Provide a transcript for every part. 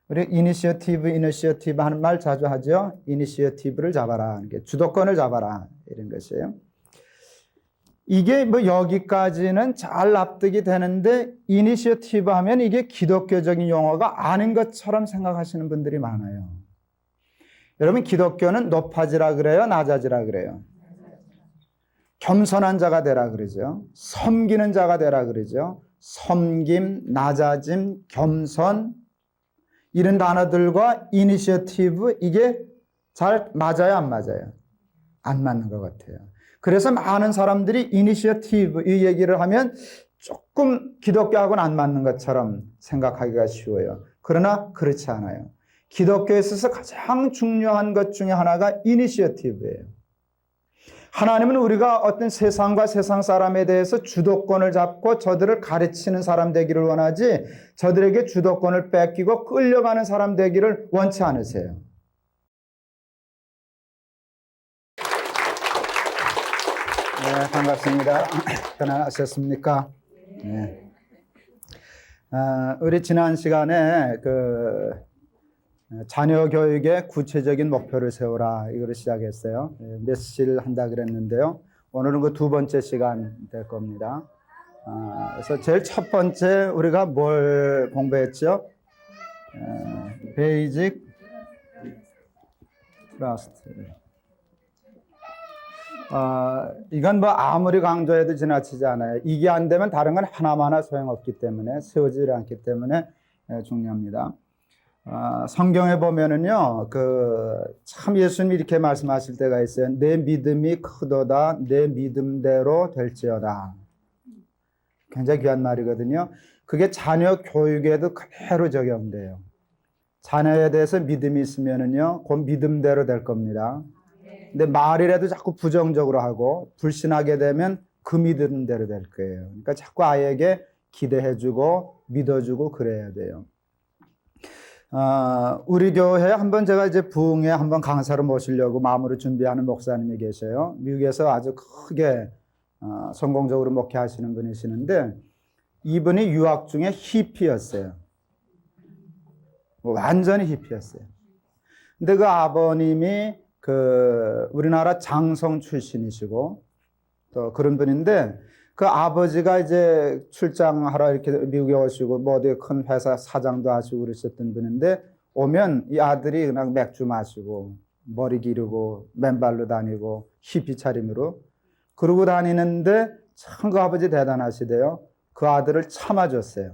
우리 이니셔티브 하는 말 자주 하죠. 이니셔티브를 잡아라. 이게 주도권을 잡아라. 이런 것이에요. 이게 뭐 여기까지는 잘 납득이 되는데 이니셔티브 하면 이게 기독교적인 용어가 아닌 것처럼 생각하시는 분들이 많아요. 여러분 기독교는 높아지라 그래요? 낮아지라 그래요? 겸손한 자가 되라 그러죠. 섬기는 자가 되라 그러죠. 섬김, 낮아짐, 겸손 이런 단어들과 이니셔티브 이게 잘 맞아요? 안 맞아요? 안 맞는 것 같아요. 그래서 많은 사람들이 이니셔티브 이 얘기를 하면 조금 기독교하고는 안 맞는 것처럼 생각하기가 쉬워요. 그러나 그렇지 않아요. 기독교에 있어서 가장 중요한 것 중에 하나가 이니셔티브예요. 하나님은 우리가 어떤 세상과 세상 사람에 대해서 주도권을 잡고 저들을 가르치는 사람 되기를 원하지 저들에게 주도권을 뺏기고 끌려가는 사람 되기를 원치 않으세요. 네, 반갑습니다. 편안하셨습니까? 네. 우리 지난 시간에 자녀 교육의 구체적인 목표를 세우라 이거를 시작했어요. 메시지를 한다 그랬는데요. 오늘은 그 두 번째 시간 될 겁니다. 그래서 제일 첫 번째 우리가 뭘 공부했죠? 베이직 트러스트. 이건 뭐 아무리 강조해도 지나치지 않아요. 이게 안 되면 다른 건 하나마나 소용없기 때문에 세워지지 않기 때문에 중요합니다. 성경에 보면은요, 참 예수님이 이렇게 말씀하실 때가 있어요. 내 믿음이 크도다, 내 믿음대로 될지어다. 굉장히 귀한 말이거든요. 그게 자녀 교육에도 그대로 적용돼요. 자녀에 대해서 믿음이 있으면은요, 그 믿음대로 될 겁니다. 근데 말이라도 자꾸 부정적으로 하고 불신하게 되면 그 믿음대로 될 거예요. 그러니까 자꾸 아이에게 기대해주고 믿어주고 그래야 돼요. 우리 교회에 한번 제가 이제 부흥에 한번 강사로 모시려고 마음으로 준비하는 목사님이 계셔요. 미국에서 아주 크게 성공적으로 목회하시는 분이시는데 이분이 유학 중에 히피였어요. 완전히 히피였어요. 근데 그 아버님이 우리나라 장성 출신이시고 또 그런 분인데 그 아버지가 이제 출장하러 이렇게 미국에 오시고 뭐 어디 큰 회사 사장도 하시고 그러셨던 분인데 오면 이 아들이 그냥 맥주 마시고 머리 기르고 맨발로 다니고 히피 차림으로 그러고 다니는데 참 그 아버지 대단하시대요. 그 아들을 참아줬어요.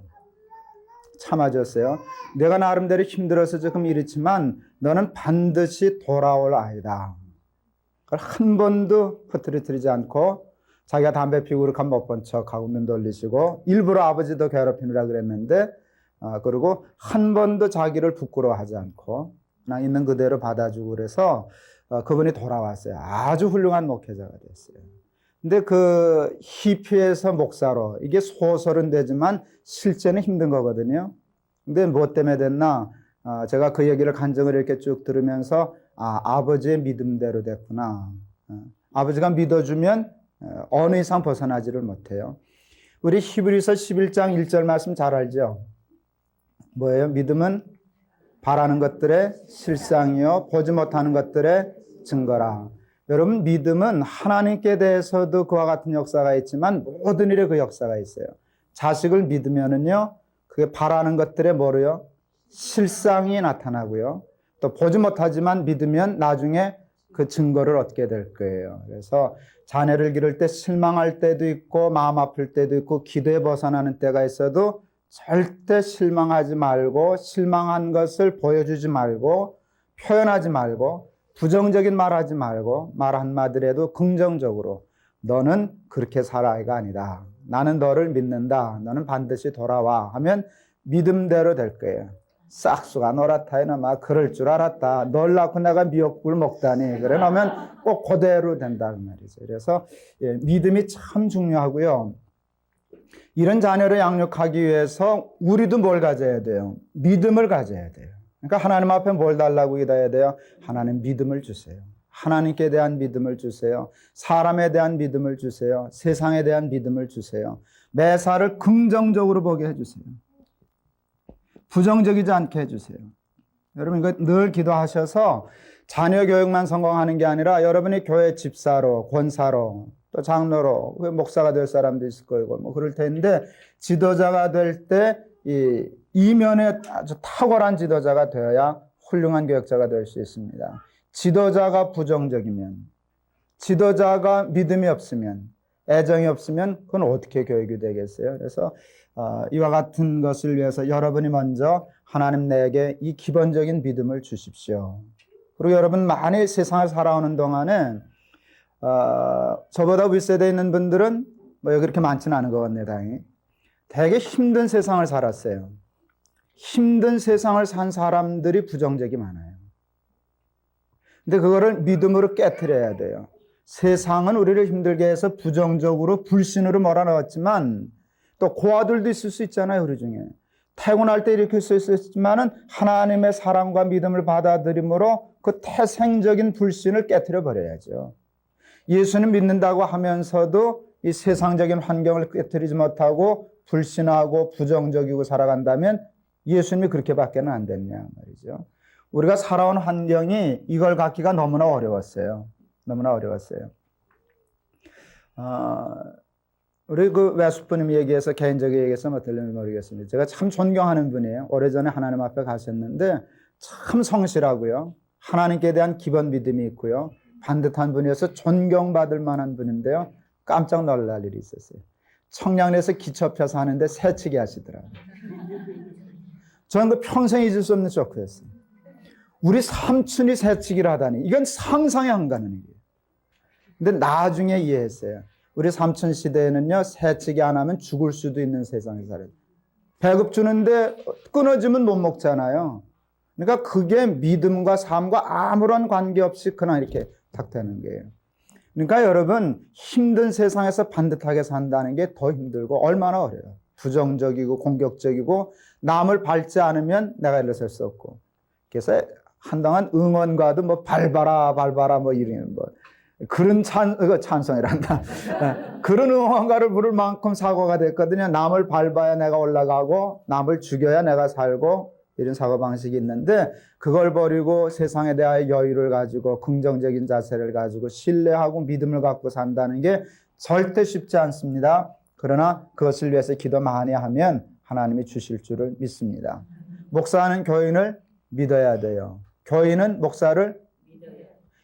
내가 나름대로 힘들어서 조금 이렇지만 너는 반드시 돌아올 아이다. 그걸 한 번도 흐트러뜨리지 않고 자기가 담배 피우고 그렇게 못 본 척하고 눈 돌리시고 일부러 아버지도 괴롭히느라 그랬는데 그리고 한 번도 자기를 부끄러워하지 않고 그냥 있는 그대로 받아주고 그래서 그분이 돌아왔어요. 아주 훌륭한 목회자가 됐어요. 근데 그 히피에서 목사로 이게 소설은 되지만 실제는 힘든 거거든요. 근데 무엇 때문에 됐나? 제가 그 얘기를 간증을 이렇게 쭉 들으면서 아버지의 믿음대로 됐구나. 아버지가 믿어주면 어느 이상 벗어나지를 못해요. 우리 히브리서 11장 1절 말씀 잘 알죠? 뭐예요? 믿음은 바라는 것들의 실상이요 보지 못하는 것들의 증거라. 여러분 믿음은 하나님께 대해서도 그와 같은 역사가 있지만 모든 일에 그 역사가 있어요. 자식을 믿으면은요 그게 바라는 것들의 뭐로요? 실상이 나타나고요. 또 보지 못하지만 믿으면 나중에 그 증거를 얻게 될 거예요. 그래서 자녀를 기를 때 실망할 때도 있고 마음 아플 때도 있고 기도에 벗어나는 때가 있어도 절대 실망하지 말고 실망한 것을 보여주지 말고 표현하지 말고 부정적인 말하지 말고 말 한마디라도 긍정적으로 너는 그렇게 살 아이가 아니다. 나는 너를 믿는다. 너는 반드시 돌아와 하면 믿음대로 될 거예요. 싹수가 노랗다이나 막 그럴 줄 알았다. 널 낳고 내가 미역국을 먹다니. 그래 놓으면 꼭 그대로 된다는 말이죠. 그래서 믿음이 참 중요하고요. 이런 자녀를 양육하기 위해서 우리도 뭘 가져야 돼요? 믿음을 가져야 돼요. 그러니까 하나님 앞에 뭘 달라고 기도해야 돼요? 하나님 믿음을 주세요. 하나님께 대한 믿음을 주세요. 사람에 대한 믿음을 주세요. 세상에 대한 믿음을 주세요. 매사를 긍정적으로 보게 해주세요. 부정적이지 않게 해주세요. 여러분 이거 늘 기도하셔서 자녀 교육만 성공하는 게 아니라 여러분이 교회 집사로, 권사로, 또 장로로, 목사가 될 사람도 있을 거고 뭐 그럴 텐데 지도자가 될 때 이 이면에 아주 탁월한 지도자가 되어야 훌륭한 교육자가 될 수 있습니다. 지도자가 부정적이면, 지도자가 믿음이 없으면, 애정이 없으면 그건 어떻게 교육이 되겠어요? 그래서 이와 같은 것을 위해서 여러분이 먼저 하나님 내게 이 기본적인 믿음을 주십시오. 그리고 여러분 많이 세상을 살아오는 동안에 저보다 윗세대에 있는 분들은 뭐 그렇게 많지는 않은 것 같네요. 다행히. 되게 힘든 세상을 살았어요. 힘든 세상을 산 사람들이 부정적이 많아요. 근데 그거를 믿음으로 깨트려야 돼요. 세상은 우리를 힘들게 해서 부정적으로 불신으로 몰아넣었지만 또 고아들도 있을 수 있잖아요. 우리 중에. 태어날 때 일으킬 수 있었지만은 하나님의 사랑과 믿음을 받아들임으로 그 태생적인 불신을 깨트려 버려야죠. 예수는 믿는다고 하면서도 이 세상적인 환경을 깨트리지 못하고 불신하고 부정적이고 살아간다면 예수님이 그렇게밖에는 안 됐냐 말이죠. 우리가 살아온 환경이 이걸 갖기가 너무나 어려웠어요. 너무나 어려웠어요. 우리 그 외숙부님 얘기해서 개인적인 얘기해서 뭐 들리는지 모르겠습니다. 제가 참 존경하는 분이에요. 오래전에 하나님 앞에 가셨는데 참 성실하고요. 하나님께 대한 기본 믿음이 있고요. 반듯한 분이어서 존경받을 만한 분인데요. 깜짝 놀랄 일이 있었어요. 청량리에서 기차표서 하는데 새치기 하시더라고요. 저는 그 평생 잊을 수 없는 쇼크였어요. 우리 삼촌이 새치기를 하다니 이건 상상이 안 가는 일이에요. 근데 나중에 이해했어요. 우리 삼촌 시대에는요, 새치기 안 하면 죽을 수도 있는 세상에 살아요. 배급 주는데 끊어지면 못 먹잖아요. 그러니까 그게 믿음과 삶과 아무런 관계없이 그냥 이렇게 탁 되는 거예요. 그러니까 여러분, 힘든 세상에서 반듯하게 산다는 게 더 힘들고 얼마나 어려워요. 부정적이고 공격적이고 남을 밟지 않으면 내가 일어설 수 없고. 그래서 한동안 응원가도 뭐 밟아라 밟아라 뭐 이런 뭐 그런 찬송이란다. 그런 응원가를 부를 만큼 사고가 됐거든요. 남을 밟아야 내가 올라가고 남을 죽여야 내가 살고 이런 사고방식이 있는데 그걸 버리고 세상에 대하여 여유를 가지고 긍정적인 자세를 가지고 신뢰하고 믿음을 갖고 산다는 게 절대 쉽지 않습니다. 그러나 그것을 위해서 기도 많이 하면 하나님이 주실 줄을 믿습니다. 목사는 교인을 믿어야 돼요. 교인은 목사를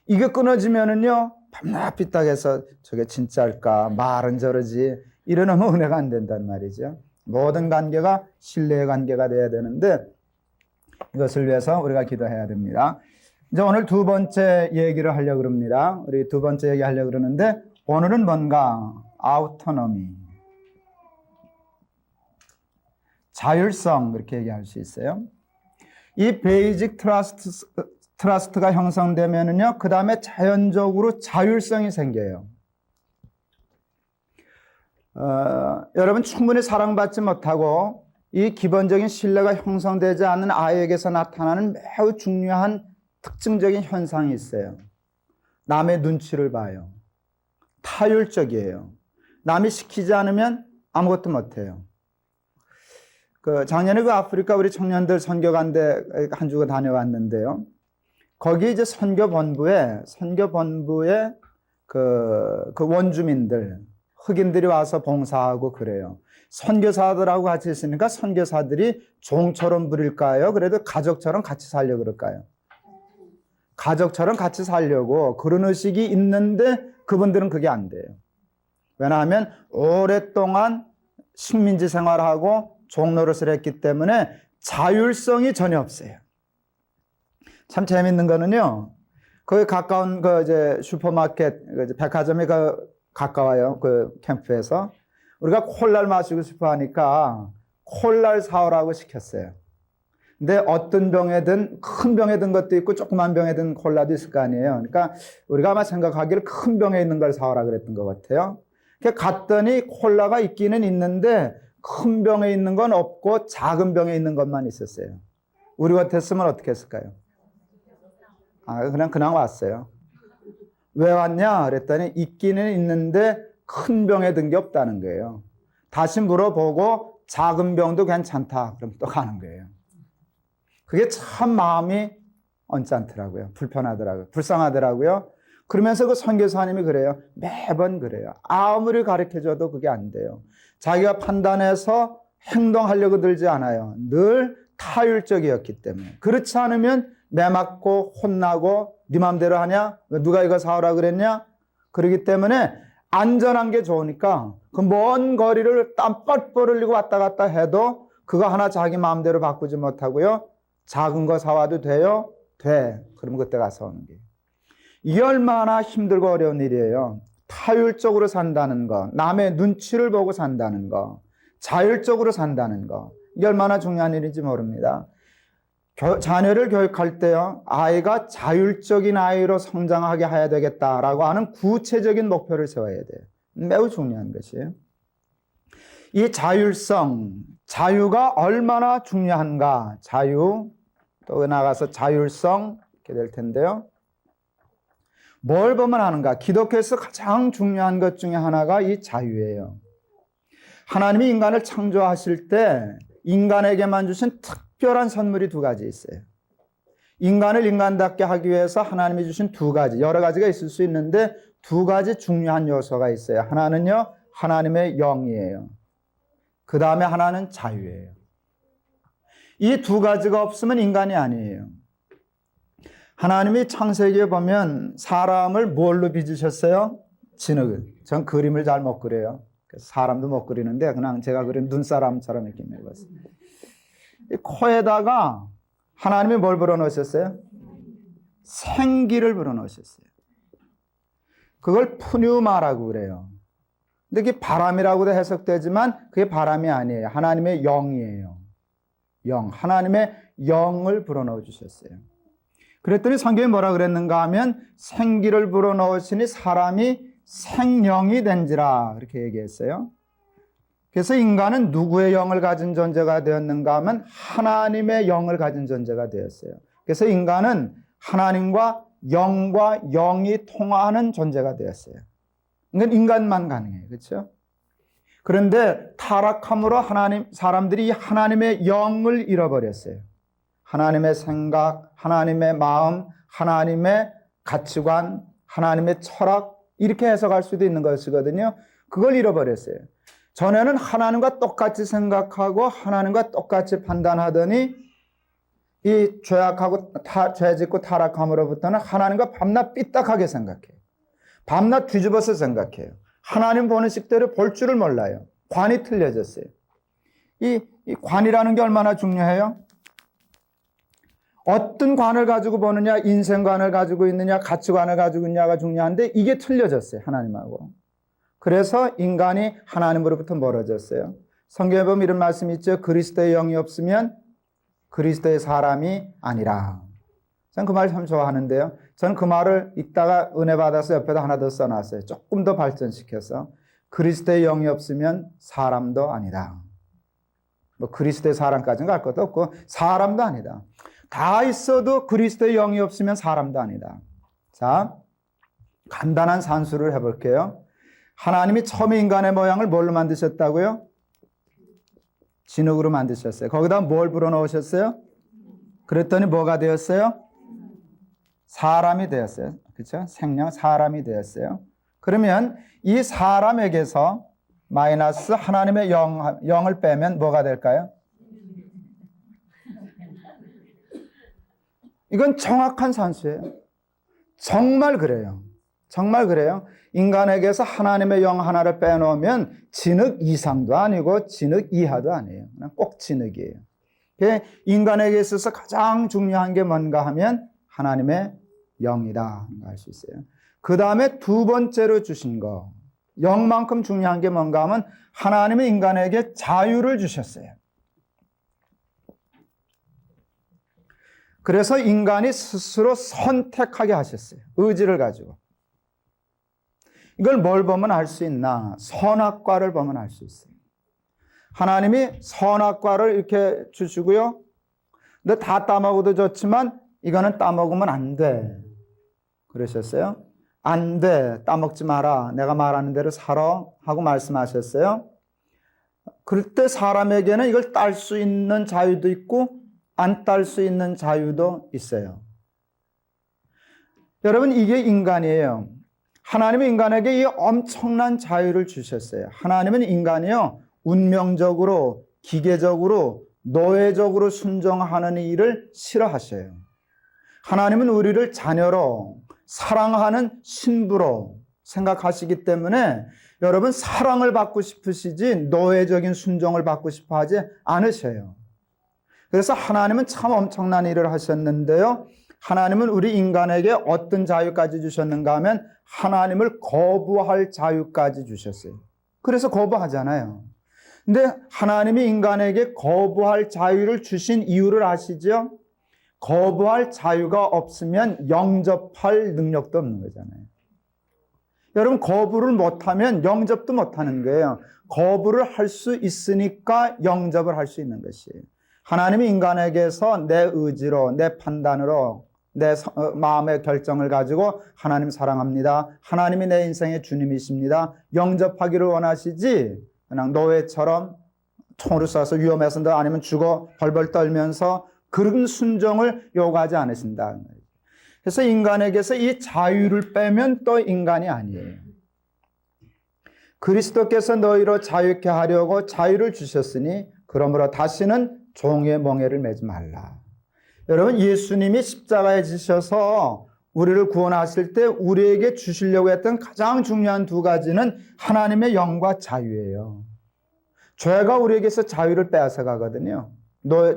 이게 끊어지면은요 밤낮 삐딱해서 저게 진짜일까 말은 저러지 이러면 은혜가 안 된단 말이죠. 모든 관계가 신뢰의 관계가 돼야 되는데 이것을 위해서 우리가 기도해야 됩니다. 이제 오늘 두 번째 얘기를 하려고 그럽니다. 우리 두 번째 얘기 하려고 그러는데 오늘은 뭔가 autonomy 자율성 그렇게 얘기할 수 있어요. 이 베이직 트러스트가 형성되면은요, 그 다음에 자연적으로 자율성이 생겨요. 여러분 충분히 사랑받지 못하고 이 기본적인 신뢰가 형성되지 않는 아이에게서 나타나는 매우 중요한 특징적인 현상이 있어요. 남의 눈치를 봐요. 타율적이에요. 남이 시키지 않으면 아무것도 못해요. 작년에 아프리카 우리 청년들 선교간대 한 주가 다녀왔는데요. 거기 이제 선교본부에 그 원주민들, 흑인들이 와서 봉사하고 그래요. 선교사들하고 같이 있으니까 선교사들이 종처럼 부릴까요? 그래도 가족처럼 같이 살려고 그럴까요? 가족처럼 같이 살려고 그런 의식이 있는데 그분들은 그게 안 돼요. 왜냐하면 오랫동안 식민지 생활하고 종노릇을 했기 때문에 자율성이 전혀 없어요. 참 재밌는 거는요, 거기 가까운 이제 슈퍼마켓, 백화점이 가까워요. 그 캠프에서. 우리가 콜라를 마시고 싶어 하니까 콜라를 사오라고 시켰어요. 근데 어떤 병에 든, 큰 병에 든 것도 있고 조그만 병에 든 콜라도 있을 거 아니에요. 그러니까 우리가 아마 생각하기를 큰 병에 있는 걸 사오라 그랬던 것 같아요. 갔더니 콜라가 있기는 있는데 큰 병에 있는 건 없고 작은 병에 있는 것만 있었어요. 우리 같았으면 어떻게 했을까요? 그냥 왔어요. 왜 왔냐? 그랬더니 있기는 있는데 큰 병에 든 게 없다는 거예요. 다시 물어보고 작은 병도 괜찮다. 그럼 또 가는 거예요. 그게 참 마음이 언짢더라고요. 불편하더라고요. 불쌍하더라고요. 그러면서 그 선교사님이 그래요. 매번 그래요. 아무리 가르쳐줘도 그게 안 돼요. 자기가 판단해서 행동하려고 들지 않아요. 늘 타율적이었기 때문에. 그렇지 않으면 매맞고 혼나고 네 맘대로 하냐? 누가 이거 사오라 그랬냐? 그러기 때문에 안전한 게 좋으니까 그 먼 거리를 땀 뻘뻘 흘리고 왔다 갔다 해도 그거 하나 자기 마음대로 바꾸지 못하고요. 작은 거 사와도 돼요? 돼. 그러면 그때 가서 오는 게. 이게 얼마나 힘들고 어려운 일이에요. 타율적으로 산다는 거, 남의 눈치를 보고 산다는 거, 자율적으로 산다는 거. 이게 얼마나 중요한 일인지 모릅니다. 자녀를 교육할 때요, 아이가 자율적인 아이로 성장하게 해야 되겠다라고 하는 구체적인 목표를 세워야 돼요. 매우 중요한 것이에요. 이 자율성, 자유가 얼마나 중요한가, 자유, 또 나가서 자율성, 이렇게 될 텐데요. 뭘 보면 하는가? 기독교에서 가장 중요한 것 중에 하나가 이 자유예요. 하나님이 인간을 창조하실 때 인간에게만 주신 특별한 선물이 두 가지 있어요. 인간을 인간답게 하기 위해서 하나님이 주신 두 가지, 여러 가지가 있을 수 있는데 두 가지 중요한 요소가 있어요. 하나는요, 하나님의 영이에요. 그 다음에 하나는 자유예요. 이 두 가지가 없으면 인간이 아니에요. 하나님이 창세기에 보면 사람을 뭘로 빚으셨어요? 진흙을. 전 그림을 잘 못 그려요. 그래서 사람도 못 그리는데 그냥 제가 그린 눈사람처럼 이렇게 내봤어요. 이 코에다가 하나님이 뭘 불어넣으셨어요? 생기를 불어넣으셨어요. 그걸 푸뉴마라고 그래요. 근데 그게 바람이라고도 해석되지만 그게 바람이 아니에요. 하나님의 영이에요. 영. 하나님의 영을 불어넣어 주셨어요. 그랬더니 성경에 뭐라 그랬는가 하면 생기를 불어넣으시니 사람이 생령이 된지라 이렇게 얘기했어요. 그래서 인간은 누구의 영을 가진 존재가 되었는가 하면 하나님의 영을 가진 존재가 되었어요. 그래서 인간은 하나님과 영과 영이 통하는 존재가 되었어요. 이건 인간만 가능해요. 그렇죠? 그런데 타락함으로 사람들이 하나님의 영을 잃어버렸어요. 하나님의 생각, 하나님의 마음, 하나님의 가치관, 하나님의 철학 이렇게 해석할 수도 있는 것이거든요. 그걸 잃어버렸어요. 전에는 하나님과 똑같이 생각하고 하나님과 똑같이 판단하더니 이 죄악하고 죄 짓고 타락함으로부터는 하나님과 밤낮 삐딱하게 생각해요. 밤낮 뒤집어서 생각해요. 하나님 보는 식대로 볼 줄을 몰라요. 관이 틀려졌어요. 이 관이라는 게 얼마나 중요해요? 어떤 관을 가지고 보느냐, 인생관을 가지고 있느냐, 가치관을 가지고 있느냐가 중요한데 이게 틀려졌어요. 하나님하고. 그래서 인간이 하나님으로부터 멀어졌어요. 성경에 보면 이런 말씀이 있죠. 그리스도의 영이 없으면 그리스도의 사람이 아니라. 저는 그 말 참 좋아하는데요. 저는 그 말을 읽다가 은혜 받아서 옆에다 하나 더 써놨어요. 조금 더 발전시켜서. 그리스도의 영이 없으면 사람도 아니다. 뭐 그리스도의 사람까지는 갈 것도 없고 사람도 아니다. 다 있어도 그리스도의 영이 없으면 사람도 아니다. 자, 간단한 산수를 해볼게요. 하나님이 처음에 인간의 모양을 뭘로 만드셨다고요? 진흙으로 만드셨어요. 거기다 뭘 불어넣으셨어요? 그랬더니 뭐가 되었어요? 사람이 되었어요. 그렇죠? 생명, 사람이 되었어요. 그러면 이 사람에게서 마이너스 하나님의 영을 빼면 뭐가 될까요? 이건 정확한 산수예요. 정말 그래요. 정말 그래요. 인간에게서 하나님의 영 하나를 빼놓으면 진흙 이상도 아니고 진흙 이하도 아니에요. 그냥 꼭 진흙이에요. 인간에게 있어서 가장 중요한 게 뭔가 하면 하나님의 영이다 알 수 있어요. 그 다음에 두 번째로 주신 거, 영만큼 중요한 게 뭔가 하면 하나님이 인간에게 자유를 주셨어요. 그래서 인간이 스스로 선택하게 하셨어요. 의지를 가지고. 이걸 뭘 보면 알 수 있나? 선악과를 보면 알 수 있어요. 하나님이 선악과를 이렇게 주시고요. 근데 다 따먹어도 좋지만 이거는 따먹으면 안 돼. 그러셨어요? 안 돼. 따먹지 마라. 내가 말하는 대로 살아. 하고 말씀하셨어요. 그럴 때 사람에게는 이걸 딸 수 있는 자유도 있고 안 딸 수 있는 자유도 있어요. 여러분, 이게 인간이에요. 하나님은 인간에게 이 엄청난 자유를 주셨어요. 하나님은 인간이요, 운명적으로, 기계적으로, 노예적으로 순종하는 일을 싫어하셔요. 하나님은 우리를 자녀로, 사랑하는 신부로 생각하시기 때문에 여러분, 사랑을 받고 싶으시지 노예적인 순종을 받고 싶어 하지 않으셔요. 그래서 하나님은 참 엄청난 일을 하셨는데요. 하나님은 우리 인간에게 어떤 자유까지 주셨는가 하면 하나님을 거부할 자유까지 주셨어요. 그래서 거부하잖아요. 근데 하나님이 인간에게 거부할 자유를 주신 이유를 아시죠? 거부할 자유가 없으면 영접할 능력도 없는 거잖아요. 여러분, 거부를 못하면 영접도 못하는 거예요. 거부를 할 수 있으니까 영접을 할 수 있는 것이에요. 하나님이 인간에게서 내 의지로, 내 판단으로, 내 마음의 결정을 가지고 하나님 사랑합니다, 하나님이 내 인생의 주님이십니다, 영접하기를 원하시지, 그냥 노예처럼 총으로 쏴서 위험해서 너 아니면 죽어 벌벌 떨면서 그런 순종을 요구하지 않으신다. 그래서 인간에게서 이 자유를 빼면 또 인간이 아니에요. 그리스도께서 너희로 자유케 하려고 자유를 주셨으니 그러므로 다시는 종의 멍에를 매지 말라. 여러분, 예수님이 십자가에 지셔서 우리를 구원하실 때 우리에게 주시려고 했던 가장 중요한 두 가지는 하나님의 영과 자유예요. 죄가 우리에게서 자유를 빼앗아 가거든요.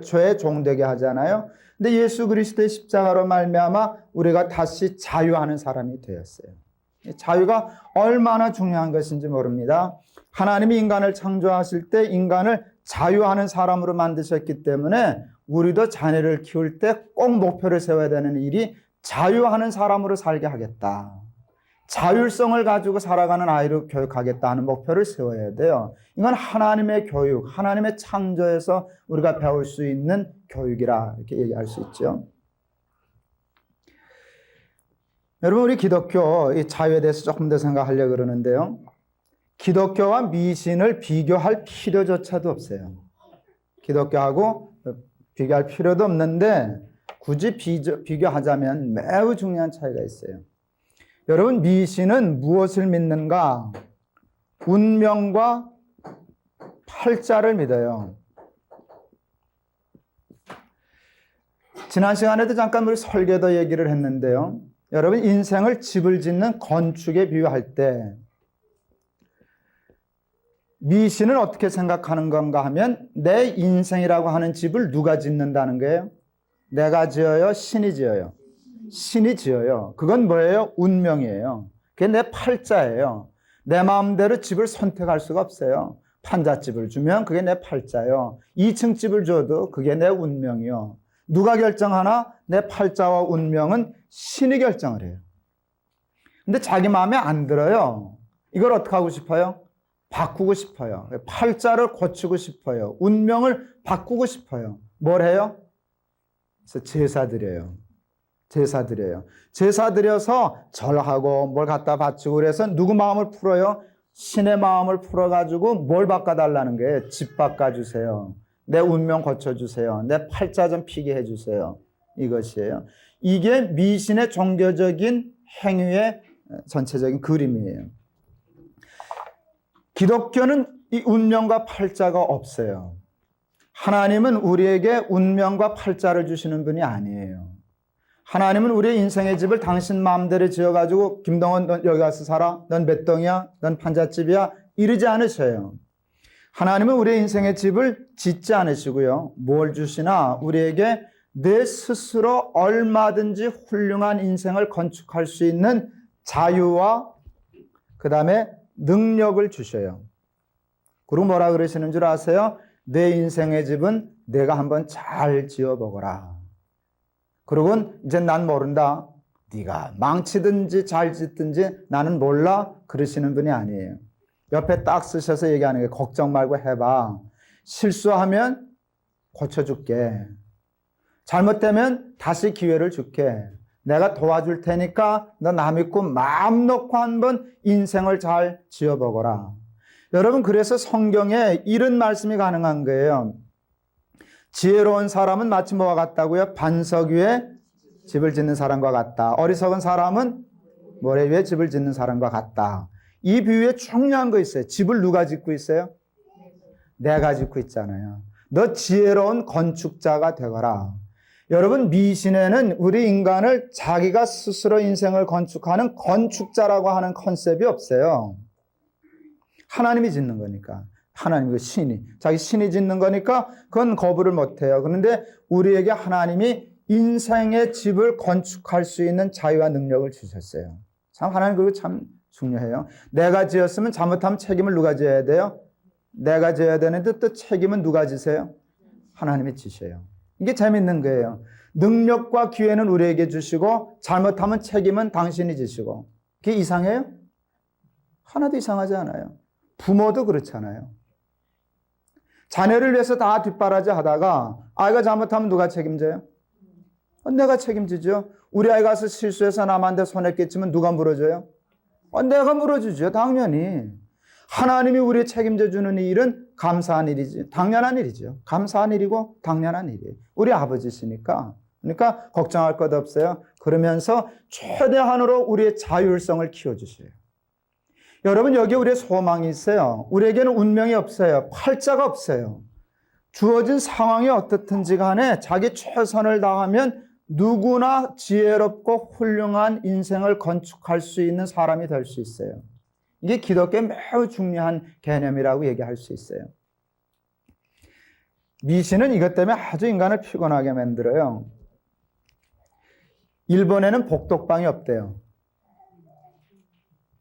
죄의 종되게 하잖아요. 근데 예수 그리스도의 십자가로 말미암아 우리가 다시 자유하는 사람이 되었어요. 자유가 얼마나 중요한 것인지 모릅니다. 하나님이 인간을 창조하실 때 인간을 자유하는 사람으로 만드셨기 때문에 우리도 자녀를 키울 때 꼭 목표를 세워야 되는 일이 자유하는 사람으로 살게 하겠다. 자율성을 가지고 살아가는 아이를 교육하겠다 하는 목표를 세워야 돼요. 이건 하나님의 교육, 하나님의 창조에서 우리가 배울 수 있는 교육이라 이렇게 얘기할 수 있죠. 여러분, 우리 기독교 이 자유에 대해서 조금 더 생각하려고 그러는데요. 기독교와 미신을 비교할 필요조차도 없어요. 기독교하고 비교할 필요도 없는데 굳이 비교하자면 매우 중요한 차이가 있어요. 여러분, 미신은 무엇을 믿는가? 운명과 팔자를 믿어요. 지난 시간에도 잠깐 우리 설계도 얘기를 했는데요. 여러분, 인생을 집을 짓는 건축에 비유할 때 미신은 어떻게 생각하는 건가 하면 내 인생이라고 하는 집을 누가 짓는다는 거예요? 내가 지어요? 신이 지어요? 신이 지어요. 그건 뭐예요? 운명이에요. 그게 내 팔자예요. 내 마음대로 집을 선택할 수가 없어요. 판잣집을 주면 그게 내 팔자요. 2층 집을 줘도 그게 내 운명이요. 누가 결정하나? 내 팔자와 운명은 신이 결정을 해요. 근데 자기 마음에 안 들어요. 이걸 어떻게 하고 싶어요? 바꾸고 싶어요. 팔자를 고치고 싶어요. 운명을 바꾸고 싶어요. 뭘 해요? 그래서 제사 드려요. 제사 드려요. 제사 드려서 절하고 뭘 갖다 바치고 그래서 누구 마음을 풀어요? 신의 마음을 풀어가지고 뭘 바꿔달라는 거예요? 집 바꿔주세요. 내 운명 고쳐주세요. 내 팔자 좀 피게 해주세요. 이것이에요. 이게 미신의 종교적인 행위의 전체적인 그림이에요. 기독교는 이 운명과 팔자가 없어요. 하나님은 우리에게 운명과 팔자를 주시는 분이 아니에요. 하나님은 우리의 인생의 집을 당신 마음대로 지어가지고 김동원 넌 여기 가서 살아? 넌 몇 동이야? 넌 판잣집이야? 이러지 않으셔요. 하나님은 우리의 인생의 집을 짓지 않으시고요. 뭘 주시나? 우리에게 내 스스로 얼마든지 훌륭한 인생을 건축할 수 있는 자유와 그 다음에 능력을 주셔요. 그리고 뭐라 그러시는 줄 아세요? 내 인생의 집은 내가 한번 잘 지어보거라. 그리고 이제 난 모른다. 네가 망치든지 잘 짓든지 나는 몰라. 그러시는 분이 아니에요. 옆에 딱 쓰셔서 얘기하는 게 걱정 말고 해봐. 실수하면 고쳐줄게. 잘못되면 다시 기회를 줄게. 내가 도와줄 테니까 너 나 믿고 마음 놓고 한번 인생을 잘 지어보거라. 여러분, 그래서 성경에 이런 말씀이 가능한 거예요. 지혜로운 사람은 마치 뭐와 같다고요? 반석 위에 집을 짓는 사람과 같다. 어리석은 사람은 모래 위에 집을 짓는 사람과 같다. 이 비유에 중요한 거 있어요. 집을 누가 짓고 있어요? 내가 짓고 있잖아요. 너 지혜로운 건축자가 되거라. 여러분, 미신에는 우리 인간을 자기가 스스로 인생을 건축하는 건축자라고 하는 컨셉이 없어요. 하나님이 짓는 거니까. 하나님, 자기 신이 짓는 거니까 그건 거부를 못해요. 그런데 우리에게 하나님이 인생의 집을 건축할 수 있는 자유와 능력을 주셨어요. 참, 하나님 그거 참 중요해요. 내가 지었으면 잘못하면 책임을 누가 져야 돼요? 내가 져야 되는데 또 책임은 누가 지세요? 하나님이 지셔요. 이게 재밌는 거예요. 능력과 기회는 우리에게 주시고 잘못하면 책임은 당신이 지시고. 그게 이상해요? 하나도 이상하지 않아요. 부모도 그렇잖아요. 자녀를 위해서 다 뒷바라지 하다가 아이가 잘못하면 누가 책임져요? 내가 책임지죠. 우리 아이가 가서 실수해서 남한테 손해 끼치면 누가 물어줘요? 내가 물어주죠. 당연히. 하나님이 우리 책임져 주는 일은 감사한 일이지. 당연한 일이죠. 감사한 일이고 당연한 일이에요. 우리 아버지시니까. 그러니까 걱정할 것 없어요. 그러면서 최대한으로 우리의 자율성을 키워주셔요. 여러분, 여기 우리의 소망이 있어요. 우리에게는 운명이 없어요. 팔자가 없어요. 주어진 상황이 어떻든지 간에 자기 최선을 다하면 누구나 지혜롭고 훌륭한 인생을 건축할 수 있는 사람이 될 수 있어요. 이게 기독교의 매우 중요한 개념이라고 얘기할 수 있어요. 미신은 이것 때문에 아주 인간을 피곤하게 만들어요. 일본에는 복덕방이 없대요.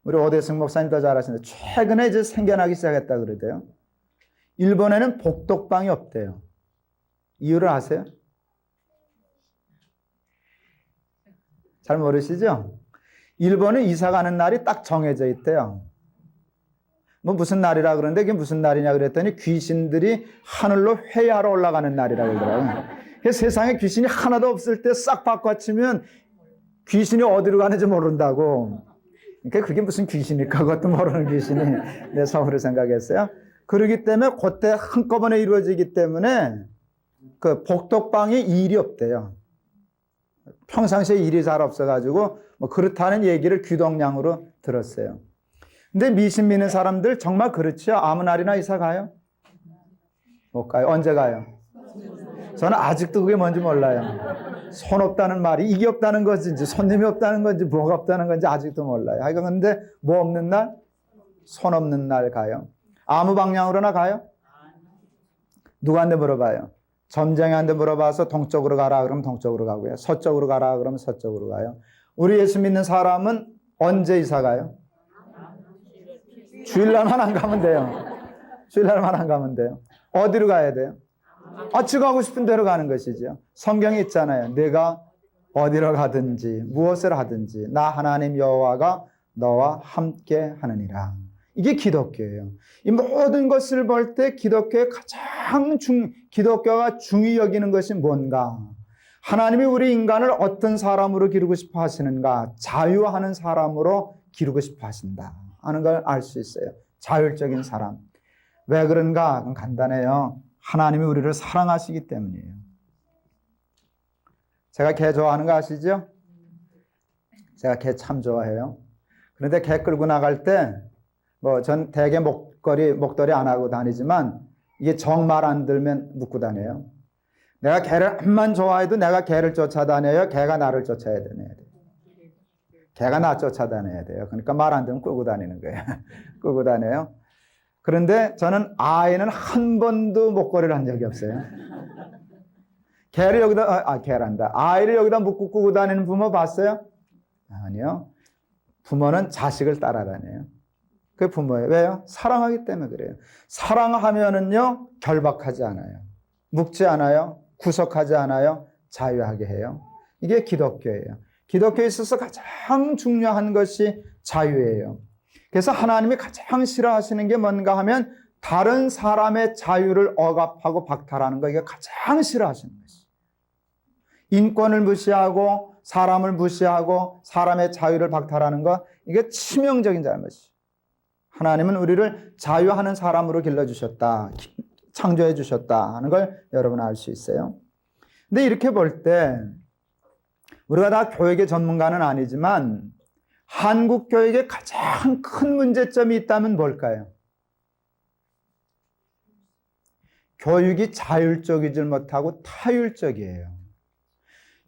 우리 오대승 목사님 더 잘 아시는데 최근에 이제 생겨나기 시작했다 그러대요. 일본에는 복덕방이 없대요. 이유를 아세요? 잘 모르시죠? 일본은 이사 가는 날이 딱 정해져 있대요. 뭐 무슨 날이라 그러는데 그게 무슨 날이냐 그랬더니 귀신들이 하늘로 회의하러 올라가는 날이라고 그러더라고요. 세상에 귀신이 하나도 없을 때 싹 바꿔치면 귀신이 어디로 가는지 모른다고. 그러니까 그게 무슨 귀신일까? 그것도 모르는 귀신이 내 성으로 생각했어요. 그러기 때문에 그때 한꺼번에 이루어지기 때문에 그 복덕방에 일이 없대요. 평상시에 일이 잘 없어가지고 뭐 그렇다는 얘기를 귀동냥으로 들었어요. 근데 미신 믿는 사람들 정말 그렇죠? 아무 날이나 이사 가요? 못 가요. 언제 가요? 저는 아직도 그게 뭔지 몰라요. 손 없다는 말이 이게 없다는 것인지 손님이 없다는 건지 뭐가 없다는 건지 아직도 몰라요. 하여간 근데 뭐 없는 날? 손 없는 날 가요. 아무 방향으로나 가요? 누구한테 물어봐요? 점쟁이한테 물어봐서 동쪽으로 가라 그러면 동쪽으로 가고요. 서쪽으로 가라 그러면 서쪽으로 가요. 우리 예수 믿는 사람은 언제 이사 가요? 주일날만 안 가면 돼요. 주일날만 안 가면 돼요. 어디로 가야 돼요? 지가 가고 싶은 데로 가는 것이죠. 성경에 있잖아요. 내가 어디로 가든지 무엇을 하든지 나 하나님 여호와가 너와 함께 하느니라. 이게 기독교예요. 이 모든 것을 볼 때 기독교가 중히 여기는 것이 뭔가? 하나님이 우리 인간을 어떤 사람으로 기르고 싶어 하시는가? 자유하는 사람으로 기르고 싶어 하신다 하는 걸 알 수 있어요. 자율적인 사람. 왜 그런가? 그건 간단해요. 하나님이 우리를 사랑하시기 때문이에요. 제가 개 좋아하는 거 아시죠? 제가 개 참 좋아해요. 그런데 개 끌고 나갈 때 전 대개 목도리 안 하고 다니지만 이게 정말 안 들면 묶고 다녀요. 내가 개를 암만 좋아해도 내가 개를 쫓아다녀요. 개가 나를 쫓아야 되네요. 개가 나 쫓아다녀야 돼요. 그러니까 말 안 들으면 끌고 다니는 거예요. 끌고 다녀요. 그런데 저는 아이는 한 번도 목걸이를 한 적이 없어요. 개를 여기다, 개란다. 아이를 여기다 묶고 끌고 다니는 부모 봤어요? 아니요. 부모는 자식을 따라다녀요. 그게 부모예요. 왜요? 사랑하기 때문에 그래요. 사랑하면은요, 결박하지 않아요. 묶지 않아요. 구속하지 않아요. 자유하게 해요. 이게 기독교예요. 기독교에 있어서 가장 중요한 것이 자유예요. 그래서 하나님이 가장 싫어하시는 게 뭔가 하면 다른 사람의 자유를 억압하고 박탈하는 거, 이게 가장 싫어하시는 것이에요. 인권을 무시하고 사람을 무시하고 사람의 자유를 박탈하는 거, 이게 치명적인 잘못이에요. 하나님은 우리를 자유하는 사람으로 길러주셨다. 창조해 주셨다는 걸 여러분 알 수 있어요. 근데 이렇게 볼 때 우리가 다 교육의 전문가는 아니지만 한국 교육에 가장 큰 문제점이 있다면 뭘까요? 교육이 자율적이질 못하고 타율적이에요.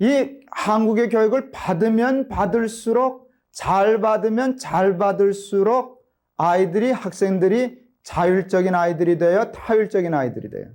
이 한국의 교육을 받으면 받을수록 잘 받으면 잘 받을수록 아이들이 학생들이 자율적인 아이들이 돼요? 타율적인 아이들이 돼요?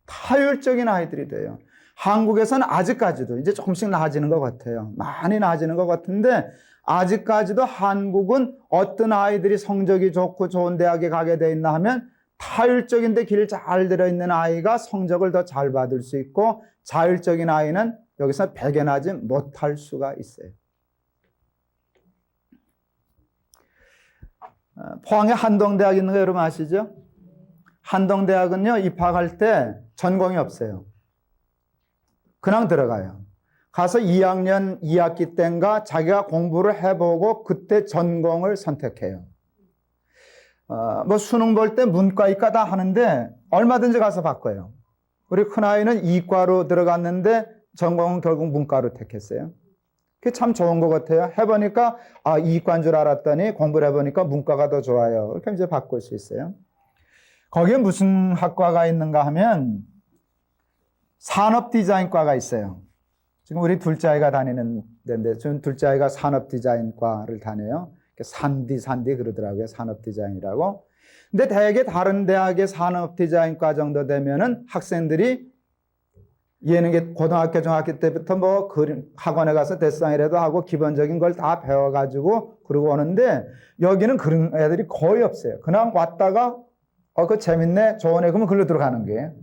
타율적인 아이들이 돼요. 한국에서는 아직까지도 이제 조금씩 나아지는 것 같아요. 많이 나아지는 것 같은데 아직까지도 한국은 어떤 아이들이 성적이 좋고 좋은 대학에 가게 돼 있나 하면 타율적인데 길 잘 들어있는 아이가 성적을 더 잘 받을 수 있고 자율적인 아이는 여기서 배견하지 못할 수가 있어요. 포항에 한동대학 있는 거 여러분 아시죠? 한동대학은요, 입학할 때 전공이 없어요. 그냥 들어가요. 가서 2학년 2학기 때인가 자기가 공부를 해보고 그때 전공을 선택해요. 뭐 수능 볼 때 문과, 이과 다 하는데 얼마든지 가서 바꿔요. 우리 큰아이는 이과로 들어갔는데 전공은 결국 문과로 택했어요. 그게 참 좋은 것 같아요. 해보니까 이과인 줄 알았더니 공부를 해보니까 문과가 더 좋아요. 이렇게 이제 바꿀 수 있어요. 거기에 무슨 학과가 있는가 하면 산업디자인과가 있어요. 지금 우리 둘째 아이가 다니는 데인데 지금 둘째 아이가 산업디자인과를 다녀요. 산디 그러더라고요. 산업디자인이라고. 근데 대개 다른 대학의 산업디자인과 정도 되면은 학생들이 얘는 고등학교, 중학교 때부터 뭐 그림 학원에 가서 데상이라도 하고 기본적인 걸 다 배워가지고 그러고 오는데 여기는 그런 애들이 거의 없어요. 그냥 왔다가 그거 재밌네, 좋은 애 그러면 글로 들어가는 거예요.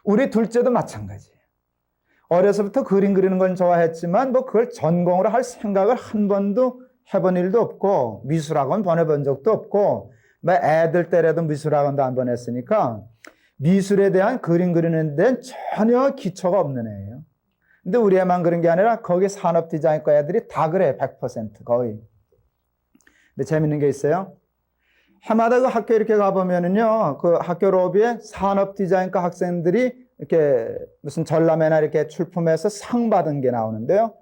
우리 둘째도 마찬가지예요. 어려서부터 그림 그리는 건 좋아했지만 뭐 그걸 전공으로 할 생각을 한 번도 해본 일도 없고 미술학원 보내본 적도 없고 뭐 애들 때라도 미술학원도 안 보냈으니까 미술에 대한 그림 그리는 데는 전혀 기초가 없는 애예요. 근데 우리 애만 그런 게 아니라 거기 산업디자인과 애들이 다 그래. 100% 거의. 근데 재밌는 게 있어요. 해마다 그 학교 이렇게 가보면은요, 그 학교 로비에 산업디자인과 학생들이 이렇게 무슨 전람회나 이렇게 출품해서 상 받은 게 나오는데요.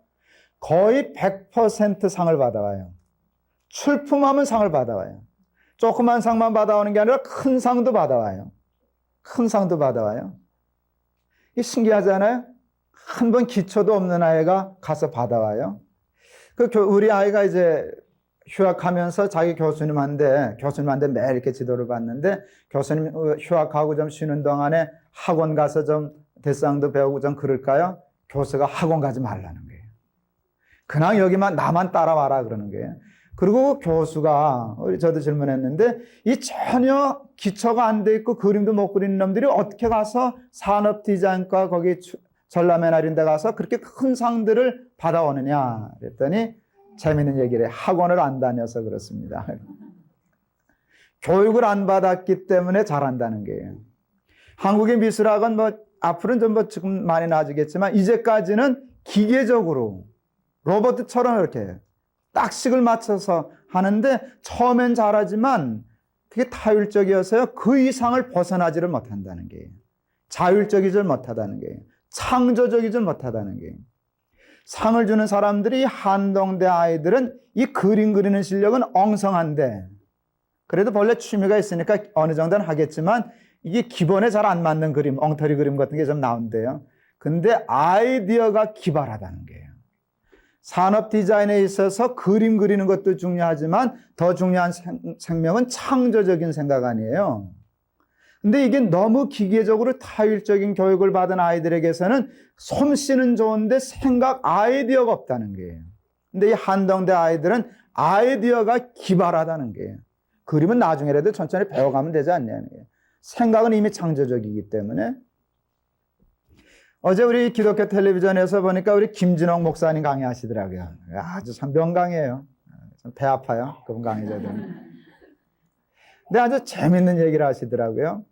거의 100% 상을 받아와요. 출품하면 상을 받아와요. 조그만 상만 받아오는 게 아니라 큰 상도 받아와요. 큰 상도 받아와요. 이게 신기하잖아요? 한 번 기초도 없는 아이가 가서 받아와요. 우리 아이가 이제 휴학하면서 자기 교수님한테 매일 이렇게 지도를 받는데 교수님 휴학하고 좀 쉬는 동안에 학원 가서 좀 대상도 배우고 좀 그럴까요? 교수가 학원 가지 말라는 거예요. 그냥 여기만 나만 따라와라 그러는 거예요. 그리고 교수가 저도 질문했는데 이 전혀 기초가 안 돼 있고 그림도 못 그리는 놈들이 어떻게 가서 산업디자인과 거기 전람회나 이런 데 가서 그렇게 큰 상들을 받아오느냐 그랬더니 재미있는 얘기를 해요. 학원을 안 다녀서 그렇습니다. 교육을 안 받았기 때문에 잘한다는 거예요. 한국의 미술학은 뭐 앞으로는 좀 뭐 지금 많이 나아지겠지만 이제까지는 기계적으로 로봇처럼 이렇게 딱식을 맞춰서 하는데 처음엔 잘하지만 그게 타율적이어서요. 그 이상을 벗어나지를 못한다는 거예요. 자율적이질 못하다는 거예요. 창조적이질 못하다는 거예요. 상을 주는 사람들이 한동대 아이들은 이 그림 그리는 실력은 엉성한데 그래도 본래 취미가 있으니까 어느 정도는 하겠지만 이게 기본에 잘 안 맞는 그림, 엉터리 그림 같은 게 좀 나온대요. 근데 아이디어가 기발하다는 거예요. 산업 디자인에 있어서 그림 그리는 것도 중요하지만 더 중요한 생명은 창조적인 생각 아니에요. 근데 이게 너무 기계적으로 타율적인 교육을 받은 아이들에게서는 솜씨는 좋은데 생각, 아이디어가 없다는 거예요. 근데 이 한동대 아이들은 아이디어가 기발하다는 거예요. 그림은 나중에라도 천천히 배워가면 되지 않냐는 거예요. 생각은 이미 창조적이기 때문에. 어제 우리 기독교 텔레비전에서 보니까 우리 김진홍 목사님 강의하시더라고요. 아주 참 명강이에요. 좀 배 아파요. 그분 강의자들. 근데 아주 재밌는 얘기를 하시더라고요.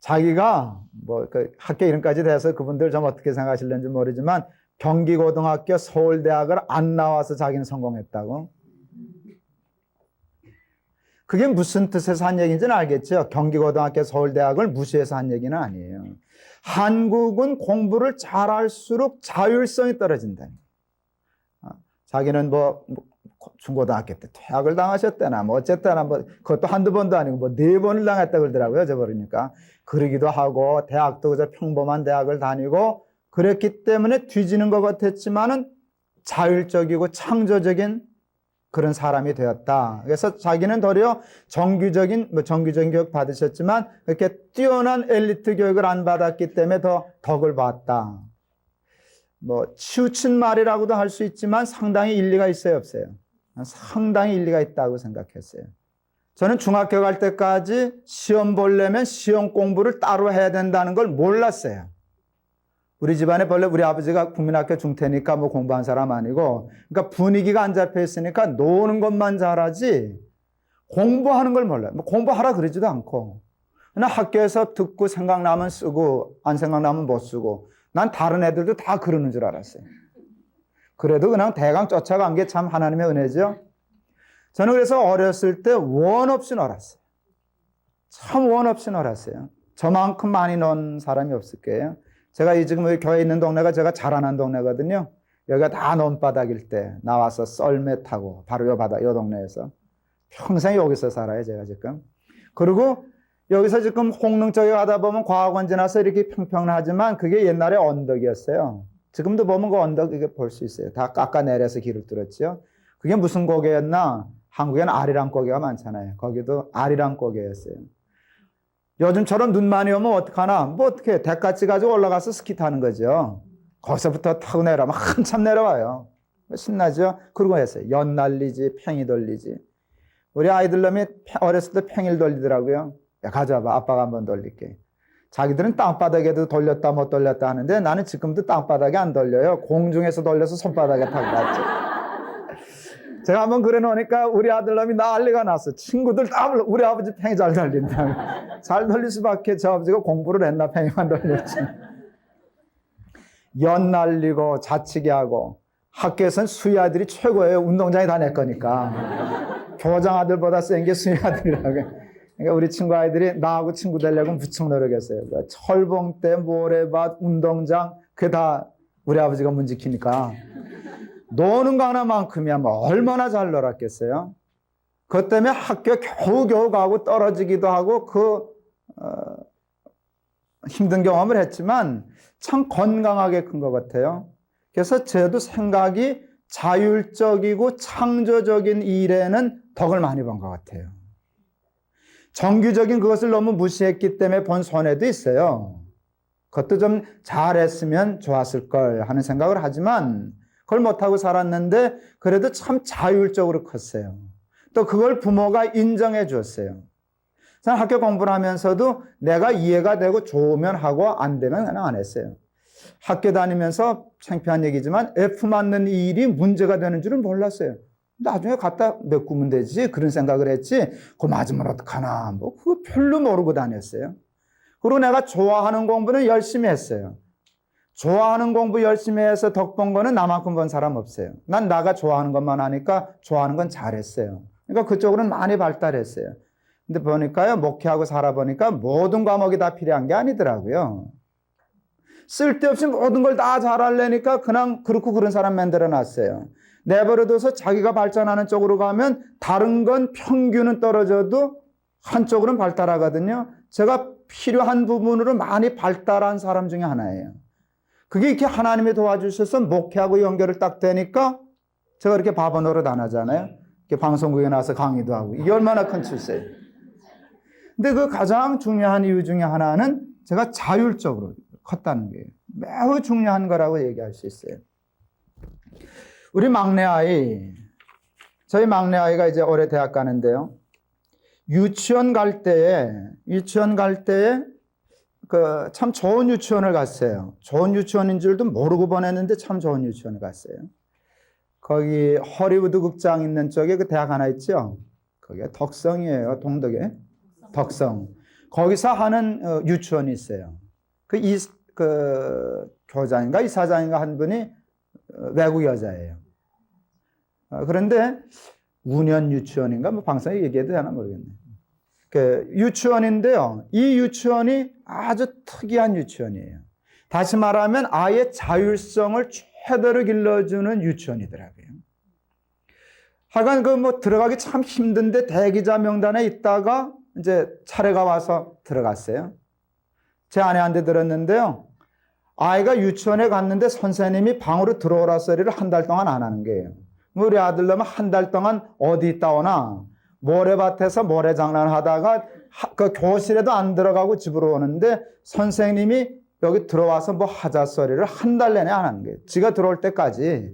자기가 뭐 그 학교 이름까지 돼서 그분들 좀 어떻게 생각하실는지 모르지만 경기고등학교 서울대학을 안 나와서 자기는 성공했다고. 그게 무슨 뜻에서 한 얘기인지는 알겠죠. 경기고등학교 서울대학을 무시해서 한 얘기는 아니에요. 한국은 공부를 잘할수록 자율성이 떨어진다. 자기는 중고등학교 때 퇴학을 당하셨다나 어쨌거나 그것도 한두 번도 아니고 4번을 당했다 그러더라고요. 저 버리니까. 그러기도 하고 대학도 그저 평범한 대학을 다니고 그랬기 때문에 뒤지는 것 같았지만은 자율적이고 창조적인 그런 사람이 되었다. 그래서 자기는 도리어 정규적인 교육 받으셨지만 그렇게 뛰어난 엘리트 교육을 안 받았기 때문에 더 덕을 봤다. 치우친 말이라고도 할 수 있지만 상당히 일리가 있어요, 없어요? 상당히 일리가 있다고 생각했어요. 저는 중학교 갈 때까지 시험 보려면 시험 공부를 따로 해야 된다는 걸 몰랐어요. 우리 집안에 원래 우리 아버지가 국민학교 중퇴니까 공부한 사람 아니고, 그러니까 분위기가 안 잡혀 있으니까 노는 것만 잘하지 공부하는 걸 몰라요. 공부하라 그러지도 않고. 그냥 학교에서 듣고 생각나면 쓰고 안 생각나면 못 쓰고. 난 다른 애들도 다 그러는 줄 알았어요. 그래도 그냥 대강 쫓아간 게 참 하나님의 은혜죠. 저는 그래서 어렸을 때 원 없이 놀았어요. 참 원 없이 놀았어요. 저만큼 많이 논 사람이 없을 거예요. 제가 지금 교회에 있는 동네가 제가 자라난 동네거든요. 여기가 다 논바닥일 때 나와서 썰매 타고 바로 요 동네에서 평생 여기서 살아요, 제가 지금. 그리고 여기서 지금 홍릉 쪽에 가다 보면 과학원 지나서 이렇게 평평하지만 그게 옛날에 언덕이었어요. 지금도 보면 그 언덕 이게 볼 수 있어요. 다 깎아내려서 길을 뚫었죠. 그게 무슨 고개였나? 한국에는 아리랑 고개가 많잖아요. 거기도 아리랑 고개였어요. 요즘처럼 눈 많이 오면 어떡하나? 어떻게 대까지 가지고 올라가서 스키 타는 거죠. 거기서부터 타고 내려가면 한참 내려와요. 신나죠? 그러고 했어요. 연 날리지, 팽이 돌리지. 우리 아이들 놈이 어렸을 때 팽이를 돌리더라고요. 야, 가져와봐. 아빠가 한번 돌릴게. 자기들은 땅바닥에도 돌렸다 못 돌렸다 하는데 나는 지금도 땅바닥에 안 돌려요. 공중에서 돌려서 손바닥에 타고 갔죠. 제가 한번 그래 놓으니까 우리 아들놈이 난리가 났어. 친구들 다 불러. 우리 아버지 팽이 잘 돌린다. 잘 돌릴 수밖에 저 아버지가 공부를 했나 팽이만 돌렸지. 연 날리고 자치기 하고 학교에서는 수희 아들이 최고예요. 운동장에 다 내 거니까. 교장 아들보다 센 게 수희 아들이라고. 그러니까 우리 친구 아이들이 나하고 친구 되려고 무척 노력했어요. 철봉대, 모래밭, 운동장 그게 다 우리 아버지가 문 지키니까. 노는 거 하나만큼이야 얼마나 잘 놀았겠어요. 그것 때문에 학교 겨우겨우 가고 떨어지기도 하고 힘든 경험을 했지만 참 건강하게 큰 것 같아요. 그래서 저도 생각이 자율적이고 창조적인 일에는 덕을 많이 본 것 같아요. 정규적인 그것을 너무 무시했기 때문에 본 손해도 있어요. 그것도 좀 잘했으면 좋았을 걸 하는 생각을 하지만 그걸 못하고 살았는데 그래도 참 자율적으로 컸어요. 또 그걸 부모가 인정해 주었어요. 저는 학교 공부를 하면서도 내가 이해가 되고 좋으면 하고 안 되면 그냥 안 했어요. 학교 다니면서 창피한 얘기지만 F 맞는 일이 문제가 되는 줄은 몰랐어요. 나중에 갖다 메꾸면 되지 그런 생각을 했지 그거 맞으면 어떡하나 그거 별로 모르고 다녔어요. 그리고 내가 좋아하는 공부는 열심히 했어요. 좋아하는 공부 열심히 해서 덕 본 거는 나만큼 본 사람 없어요. 난 나가 좋아하는 것만 하니까 좋아하는 건 잘했어요. 그러니까 그쪽으로는 많이 발달했어요. 근데 보니까요, 목회하고 살아보니까 모든 과목이 다 필요한 게 아니더라고요. 쓸데없이 모든 걸 다 잘하려니까 그냥 그렇고 그런 사람 만들어 놨어요. 내버려둬서 자기가 발전하는 쪽으로 가면 다른 건 평균은 떨어져도 한쪽으로는 발달하거든요. 제가 필요한 부분으로 많이 발달한 사람 중에 하나예요. 그게 이렇게 하나님이 도와주셔서 목회하고 연결을 딱 되니까 제가 이렇게 바보 노릇 안 하잖아요. 이렇게 방송국에 나와서 강의도 하고. 이게 얼마나 큰 출세예요. 근데 그 가장 중요한 이유 중에 하나는 제가 자율적으로 컸다는 게 매우 중요한 거라고 얘기할 수 있어요. 우리 막내 아이, 저희 막내 아이가 이제 올해 대학 가는데요. 유치원 갈 때에 참 좋은 유치원을 갔어요. 좋은 유치원인 줄도 모르고 보냈는데 참 좋은 유치원을 갔어요. 거기 허리우드 극장 있는 쪽에 그 대학 하나 있죠. 거기가 덕성이에요. 동덕에. 덕성. 거기서 하는 유치원이 있어요. 그 교장인가 이사장인가 한 분이 외국 여자예요. 그런데 운현 유치원인가 뭐 방송에 얘기해도 되나 모르겠네. 그 유치원인데요. 이 유치원이 아주 특이한 유치원이에요. 다시 말하면 아이의 자율성을 최대로 길러주는 유치원이더라고요. 하여간 그 뭐 들어가기 참 힘든데 대기자 명단에 있다가 이제 차례가 와서 들어갔어요. 제 아내한테 들었는데요. 아이가 유치원에 갔는데 선생님이 방으로 들어오라 소리를 한 달 동안 안 하는 거예요. 우리 아들놈은 한 달 동안 어디 있다 오나 모래밭에서 모래 장난하다가 그 교실에도 안 들어가고 집으로 오는데 선생님이 여기 들어와서 뭐 하자 소리를 한 달 내내 안 하는 거예요. 지가 들어올 때까지.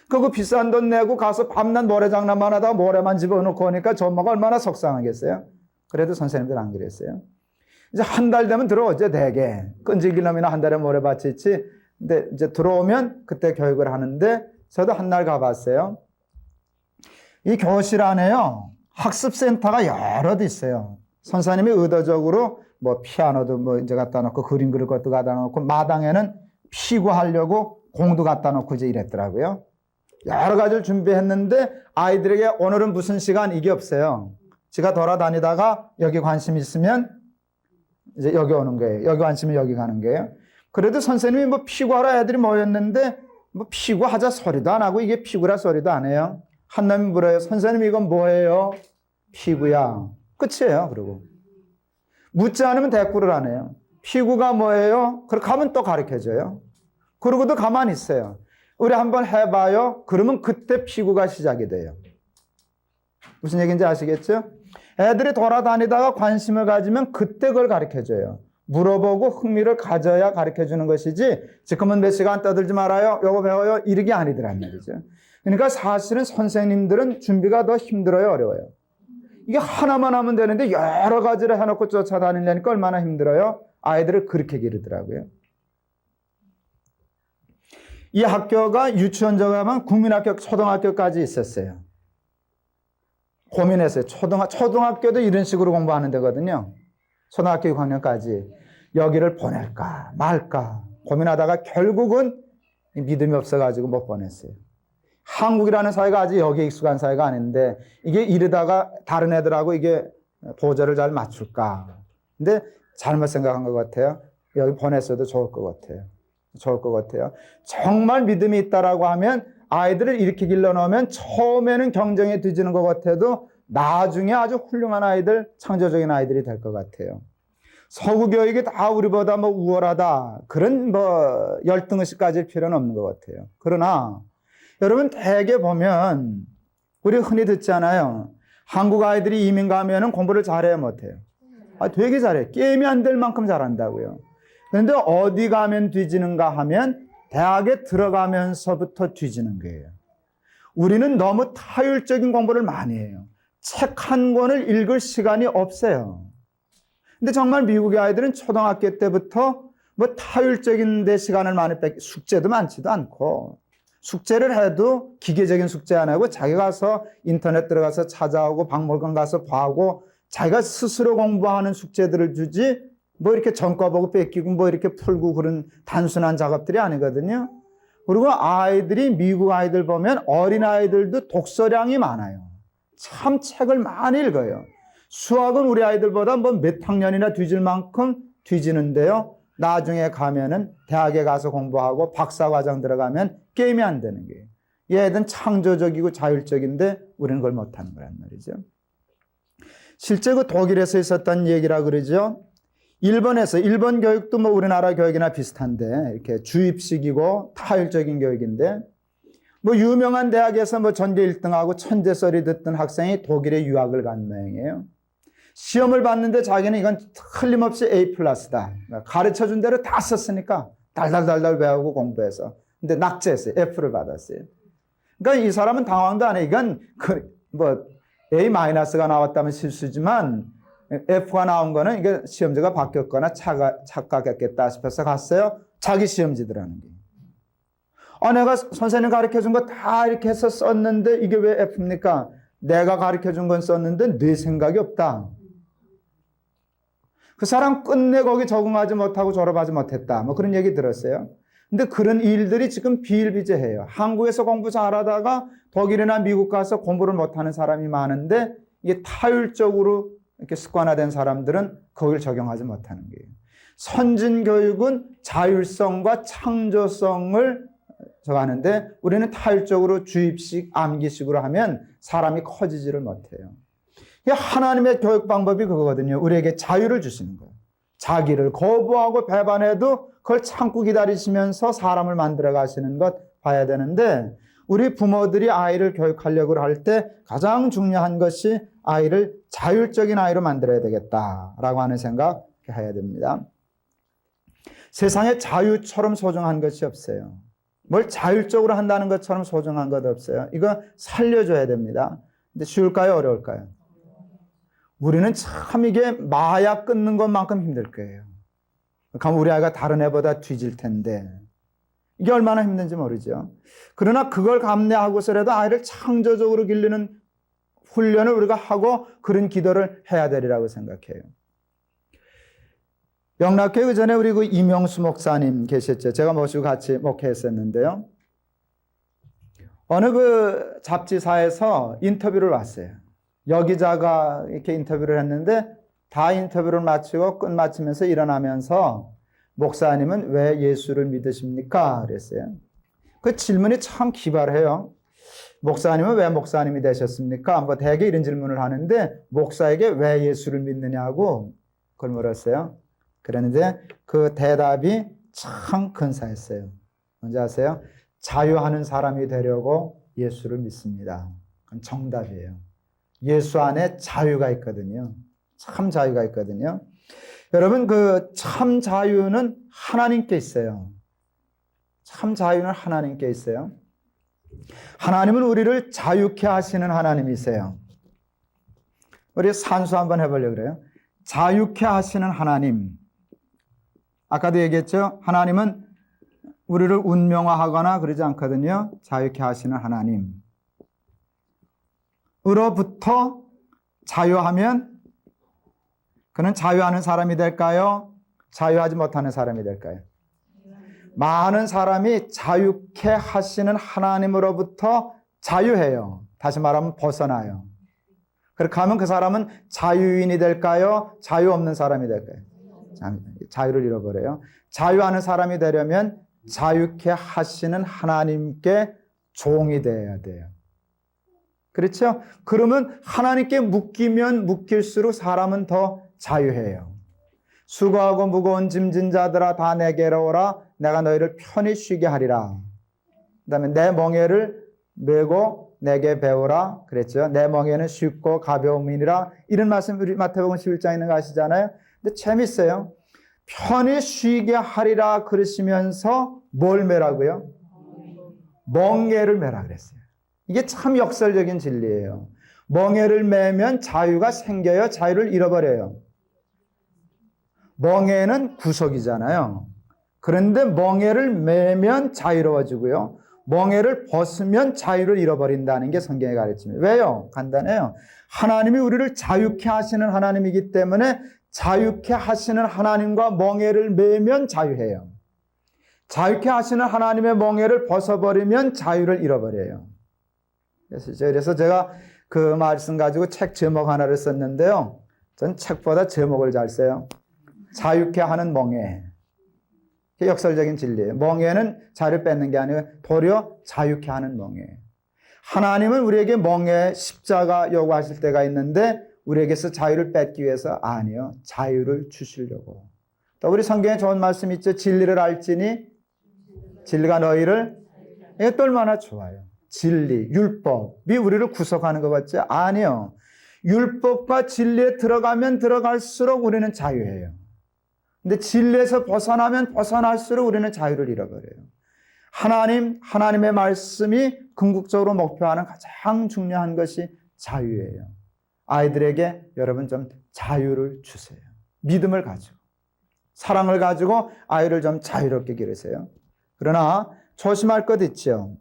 그 비싼 돈 내고 가서 밤낮 모래 장난만 하다가 모래만 집어넣고 오니까 저 엄마가 얼마나 속상하겠어요. 그래도 선생님들 안 그랬어요. 이제 한 달 되면 들어오죠, 대개. 끈질기려면 한 달에 모래밭이 있지. 근데 이제 들어오면 그때 교육을 하는데 저도 한 날 가봤어요. 이 교실 안에요. 학습센터가 여러 대 있어요. 선생님이 의도적으로 뭐 피아노도 뭐 이제 갖다 놓고 그림 그릴 것도 갖다 놓고 마당에는 피구하려고 공도 갖다 놓고 이제 이랬더라고요. 여러 가지를 준비했는데 아이들에게 오늘은 무슨 시간 이게 없어요. 지가 돌아다니다가 여기 관심 있으면 이제 여기 오는 거예요. 여기 관심이 여기 가는 거예요. 그래도 선생님이 뭐 피구하러 애들이 모였는데 뭐 피구하자 소리도 안 하고 이게 피구라 소리도 안 해요. 한 놈이 물어요. 선생님 이건 뭐예요? 피구야. 끝이에요. 그러고 묻지 않으면 대꾸를 안 해요. 피구가 뭐예요? 그렇게 하면 또 가르쳐줘요. 그러고도 가만히 있어요. 우리 한번 해봐요. 그러면 그때 피구가 시작이 돼요. 무슨 얘기인지 아시겠죠? 애들이 돌아다니다가 관심을 가지면 그때 그걸 가르쳐줘요. 물어보고 흥미를 가져야 가르쳐주는 것이지 지금은 몇 시간 떠들지 말아요. 요거 배워요. 이런 게 아니더란 말이죠. 그러니까 사실은 선생님들은 준비가 더 힘들어요. 어려워요. 이게 하나만 하면 되는데 여러 가지를 해놓고 쫓아다니려니까 얼마나 힘들어요. 아이들을 그렇게 기르더라고요. 이 학교가 유치원적으로 하면 국민학교, 초등학교까지 있었어요. 고민했어요. 초등학교도 이런 식으로 공부하는 데거든요. 초등학교 6학년까지. 여기를 보낼까 말까 고민하다가 결국은 믿음이 없어가지고 못 보냈어요. 한국이라는 사회가 아직 여기에 익숙한 사회가 아닌데 이게 이러다가 다른 애들하고 이게 보조를 잘 맞출까. 근데 잘못 생각한 것 같아요. 여기 보냈어도 좋을 것 같아요. 좋을 것 같아요. 정말 믿음이 있다라고 하면 아이들을 이렇게 길러놓으면 처음에는 경쟁에 뒤지는 것 같아도 나중에 아주 훌륭한 아이들, 창조적인 아이들이 될 것 같아요. 서구 교육이 다 우리보다 뭐 우월하다. 그런 뭐 열등의식 가질 필요는 없는 것 같아요. 그러나 여러분 대개 보면 우리 흔히 듣잖아요. 한국 아이들이 이민 가면은 공부를 잘해요, 못해요? 되게 잘해요. 게임이 안 될 만큼 잘한다고요. 그런데 어디 가면 뒤지는가 하면 대학에 들어가면서부터 뒤지는 거예요. 우리는 너무 타율적인 공부를 많이 해요. 책 한 권을 읽을 시간이 없어요. 근데 정말 미국의 아이들은 초등학교 때부터 뭐 타율적인 데 시간을 많이 뺏기, 숙제도 많지도 않고 숙제를 해도 기계적인 숙제 안 하고 자기 가서 인터넷 들어가서 찾아오고 박물관 가서 봐고 자기가 스스로 공부하는 숙제들을 주지 뭐 이렇게 전과 보고 뺏기고 뭐 이렇게 풀고 그런 단순한 작업들이 아니거든요. 그리고 아이들이 미국 아이들 보면 어린 아이들도 독서량이 많아요. 참 책을 많이 읽어요. 수학은 우리 아이들보다 뭐 몇 학년이나 뒤질 만큼 뒤지는데요. 나중에 가면은 대학에 가서 공부하고 박사과정 들어가면 게임이 안 되는 거예요. 얘들은 창조적이고 자율적인데 우리는 그걸 못하는 거란 말이죠. 실제 그 독일에서 있었던 얘기라 그러죠. 일본 교육도 뭐 우리나라 교육이나 비슷한데 이렇게 주입식이고 타율적인 교육인데 뭐 유명한 대학에서 뭐 전교 1등하고 천재소리 듣던 학생이 독일에 유학을 간 모양이에요. 시험을 봤는데 자기는 이건 틀림없이 A+다. 가르쳐준 대로 다 썼으니까 달달달달 배우고 공부해서. 근데 낙제했어요. F를 받았어요. 그러니까 이 사람은 당황도 안 해. 이건 뭐 A-가 나왔다면 실수지만 F가 나온 거는 이게 시험지가 바뀌었거나 착각했겠다 싶어서 갔어요. 자기 시험지더라는 게. 내가 선생님 가르쳐준 거 다 이렇게 해서 썼는데 이게 왜 F입니까? 내가 가르쳐준 건 썼는데 내 생각이 없다. 그 사람 끝내 거기 적응하지 못하고 졸업하지 못했다. 뭐 그런 얘기 들었어요. 근데 그런 일들이 지금 비일비재해요. 한국에서 공부 잘하다가 독일이나 미국 가서 공부를 못하는 사람이 많은데 이게 타율적으로 이렇게 습관화된 사람들은 그걸 적용하지 못하는 거예요. 선진 교육은 자율성과 창조성을 하는데 우리는 타율적으로 주입식, 암기식으로 하면 사람이 커지지를 못해요. 하나님의 교육 방법이 그거거든요. 우리에게 자유를 주시는 거예요. 자기를 거부하고 배반해도 그걸 참고 기다리시면서 사람을 만들어 가시는 것 봐야 되는데 우리 부모들이 아이를 교육하려고 할 때 가장 중요한 것이 아이를 자율적인 아이로 만들어야 되겠다라고 하는 생각 해야 됩니다. 세상에 자유처럼 소중한 것이 없어요. 뭘 자율적으로 한다는 것처럼 소중한 것 없어요. 이거 살려줘야 됩니다. 근데 쉬울까요? 어려울까요? 우리는 참 이게 마약 끊는 것만큼 힘들 거예요. 그럼 우리 아이가 다른 애보다 뒤질 텐데 이게 얼마나 힘든지 모르죠. 그러나 그걸 감내하고서라도 아이를 창조적으로 기르는 훈련을 우리가 하고 그런 기도를 해야 되리라고 생각해요. 영락교회 그 전에 우리 그 이명수 목사님 계셨죠. 제가 모시고 같이 목회했었는데요. 어느 그 잡지사에서 인터뷰를 왔어요. 여기자가 이렇게 인터뷰를 했는데 다 인터뷰를 마치고 끝마치면서 일어나면서 목사님은 왜 예수를 믿으십니까? 그랬어요. 그 질문이 참 기발해요. 목사님은 왜 목사님이 되셨습니까? 뭐 대개 이런 질문을 하는데 목사에게 왜 예수를 믿느냐고 그걸 물었어요. 그랬는데 그 대답이 참 근사했어요. 뭔지 아세요? 자유하는 사람이 되려고 예수를 믿습니다. 그건 정답이에요. 예수 안에 자유가 있거든요. 참 자유가 있거든요. 여러분 그 참 자유는 하나님께 있어요. 참 자유는 하나님께 있어요. 하나님은 우리를 자유케 하시는 하나님이세요. 우리 산수 한번 해보려고 그래요. 자유케 하시는 하나님. 아까도 얘기했죠. 하나님은 우리를 운명화하거나 그러지 않거든요. 자유케 하시는 하나님. 으로부터 자유하면 그는 자유하는 사람이 될까요? 자유하지 못하는 사람이 될까요? 많은 사람이 자유케 하시는 하나님으로부터 자유해요. 다시 말하면 벗어나요. 그렇게 하면 그 사람은 자유인이 될까요? 자유 없는 사람이 될까요? 자유를 잃어버려요. 자유하는 사람이 되려면 자유케 하시는 하나님께 종이 되어야 돼요. 그렇죠? 그러면 하나님께 묶이면 묶일수록 사람은 더 자유해요. 수고하고 무거운 짐진 자들아 다 내게로 오라. 내가 너희를 편히 쉬게 하리라. 그 다음에 내 멍에를 메고 내게 배우라. 그랬죠. 내 멍에는 쉽고 가벼움이니라. 이런 말씀 우리 마태복음 11장에 있는 거 아시잖아요. 근데 재밌어요. 편히 쉬게 하리라 그러시면서 뭘 메라고요? 멍에를 메라 그랬어요. 이게 참 역설적인 진리예요. 멍에를 매면 자유가 생겨요? 자유를 잃어버려요? 멍에는 구속이잖아요. 그런데 멍에를 매면 자유로워지고요. 멍에를 벗으면 자유를 잃어버린다는 게 성경의 가르침이에요. 왜요? 간단해요. 하나님이 우리를 자유케 하시는 하나님이기 때문에 자유케 하시는 하나님과 멍에를 매면 자유해요. 자유케 하시는 하나님의 멍에를 벗어버리면 자유를 잃어버려요. 그래서 제가 그 말씀 가지고 책 제목 하나를 썼는데요. 전 책보다 제목을 잘 써요. 자유케 하는 멍에. 역설적인 진리예요. 멍에는 자유를 뺏는 게 아니고 도리어 자유케 하는 멍에. 하나님은 우리에게 멍에 십자가 요구하실 때가 있는데 우리에게서 자유를 뺏기 위해서 아니요. 자유를 주시려고. 또 우리 성경에 좋은 말씀 있죠. 진리를 알지니 진리가 너희를. 이게 또 얼마나 좋아요. 진리, 율법이 우리를 구속하는 것 같지? 아니요. 율법과 진리에 들어가면 들어갈수록 우리는 자유해요. 근데 진리에서 벗어나면 벗어날수록 우리는 자유를 잃어버려요. 하나님의 말씀이 궁극적으로 목표하는 가장 중요한 것이 자유예요. 아이들에게 여러분 좀 자유를 주세요. 믿음을 가지고, 사랑을 가지고 아이를 좀 자유롭게 기르세요. 그러나 조심할 것 있죠.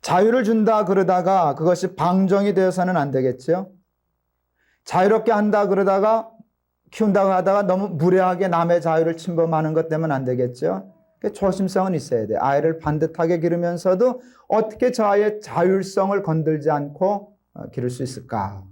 자유를 준다 그러다가 그것이 방종이 되어서는 안 되겠죠. 자유롭게 한다 그러다가 키운다고 하다가 너무 무례하게 남의 자유를 침범하는 것 때문에 안 되겠죠. 조심성은 있어야 돼. 아이를 반듯하게 기르면서도 어떻게 저 아이의 자율성을 건들지 않고 기를 수 있을까?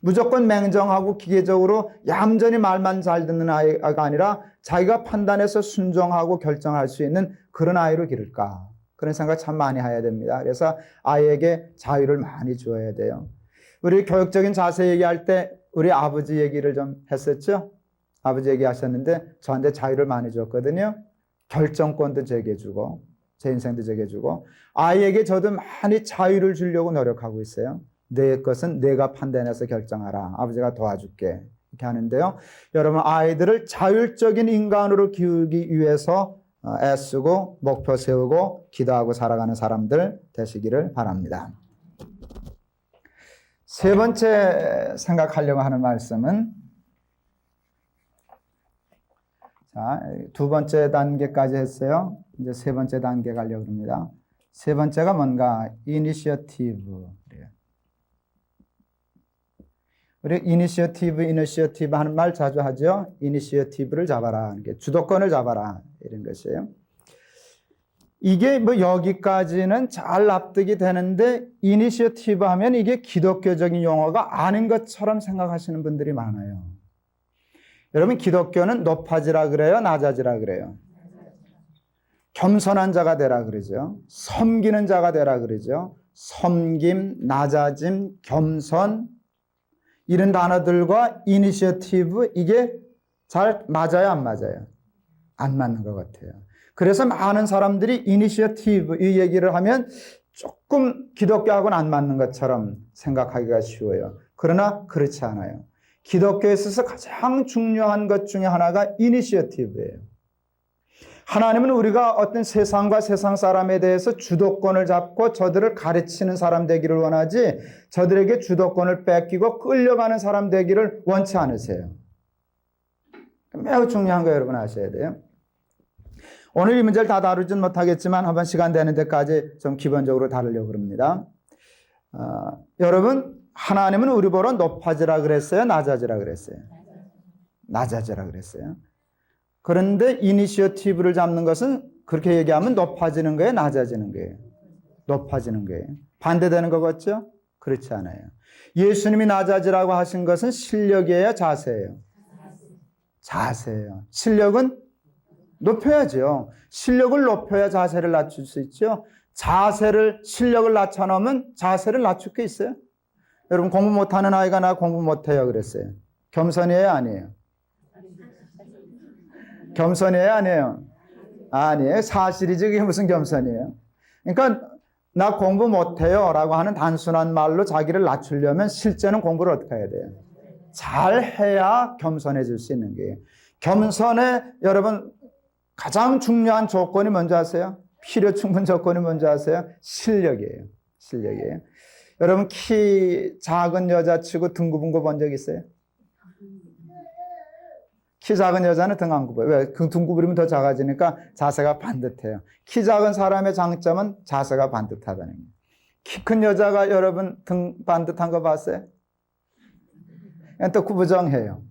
무조건 맹정하고 기계적으로 얌전히 말만 잘 듣는 아이가 아니라 자기가 판단해서 순종하고 결정할 수 있는 그런 아이로 기를까? 그런 생각 참 많이 해야 됩니다. 그래서 아이에게 자유를 많이 주어야 돼요. 우리 교육적인 자세 얘기할 때 우리 아버지 얘기를 좀 했었죠? 아버지 얘기하셨는데 저한테 자유를 많이 줬거든요. 결정권도 제게 주고 제 인생도 제게 주고 아이에게 저도 많이 자유를 주려고 노력하고 있어요. 내 것은 내가 판단해서 결정하라. 아버지가 도와줄게. 이렇게 하는데요. 여러분 아이들을 자율적인 인간으로 키우기 위해서 애쓰고 목표 세우고 기도하고 살아가는 사람들 되시기를 바랍니다. 세 번째 생각하려고 하는 말씀은 자, 두 번째 단계까지 했어요. 이제 세 번째 단계 가려고 합니다. 세 번째가 뭔가 이니셔티브. 우리 이니셔티브 하는 말 자주 하죠. 이니셔티브를 잡아라. 주도권을 잡아라. 이런 것이에요. 이게 뭐 여기까지는 잘 납득이 되는데 이니셔티브 하면 이게 기독교적인 용어가 아닌 것처럼 생각하시는 분들이 많아요. 여러분 기독교는 높아지라 그래요? 낮아지라 그래요? 겸손한 자가 되라 그러죠. 섬기는 자가 되라 그러죠. 섬김, 낮아짐, 겸손 이런 단어들과 이니셔티브 이게 잘 맞아요? 안 맞아요? 안 맞는 것 같아요. 그래서 많은 사람들이 이니셔티브 이 얘기를 하면 조금 기독교하고는 안 맞는 것처럼 생각하기가 쉬워요. 그러나 그렇지 않아요. 기독교에 있어서 가장 중요한 것 중에 하나가 이니셔티브예요. 하나님은 우리가 어떤 세상과 세상 사람에 대해서 주도권을 잡고 저들을 가르치는 사람 되기를 원하지 저들에게 주도권을 뺏기고 끌려가는 사람 되기를 원치 않으세요. 매우 중요한 거 여러분 아셔야 돼요. 오늘 이 문제를 다 다루진 못하겠지만 한번 시간 되는 데까지 좀 기본적으로 다루려고 합니다. 여러분 하나님은 우리 보러 높아지라 그랬어요? 낮아지라 그랬어요? 낮아지라 그랬어요. 그런데 이니셔티브를 잡는 것은 그렇게 얘기하면 높아지는 거예요? 낮아지는 거예요? 높아지는 거예요. 반대되는 거 같죠? 그렇지 않아요. 예수님이 낮아지라고 하신 것은 실력이에요? 자세예요? 자세예요. 실력은 높여야죠. 실력을 높여야 자세를 낮출 수 있죠. 실력을 낮춰놓으면 자세를 낮출 게 있어요? 여러분 공부 못하는 아이가 나 공부 못해요 그랬어요. 겸손이에요? 아니에요? 겸손이에요? 아니에요? 아니에요. 사실이지 그게 무슨 겸손이에요? 그러니까 나 공부 못해요 라고 하는 단순한 말로 자기를 낮추려면 실제는 공부를 어떻게 해야 돼요? 잘해야 겸손해질 수 있는 거예요. 겸손의 여러분 가장 중요한 조건이 뭔지 아세요? 필요 충분 조건이 뭔지 아세요? 실력이에요. 실력이에요. 여러분 키 작은 여자치고 등 굽은 거 본 적 있어요? 키 작은 여자는 등 안 굽어요. 왜? 등 굽으면 더 작아지니까 자세가 반듯해요. 키 작은 사람의 장점은 자세가 반듯하다는 거예요. 키 큰 여자가 여러분 등 반듯한 거 봤어요? 또 구부정해요.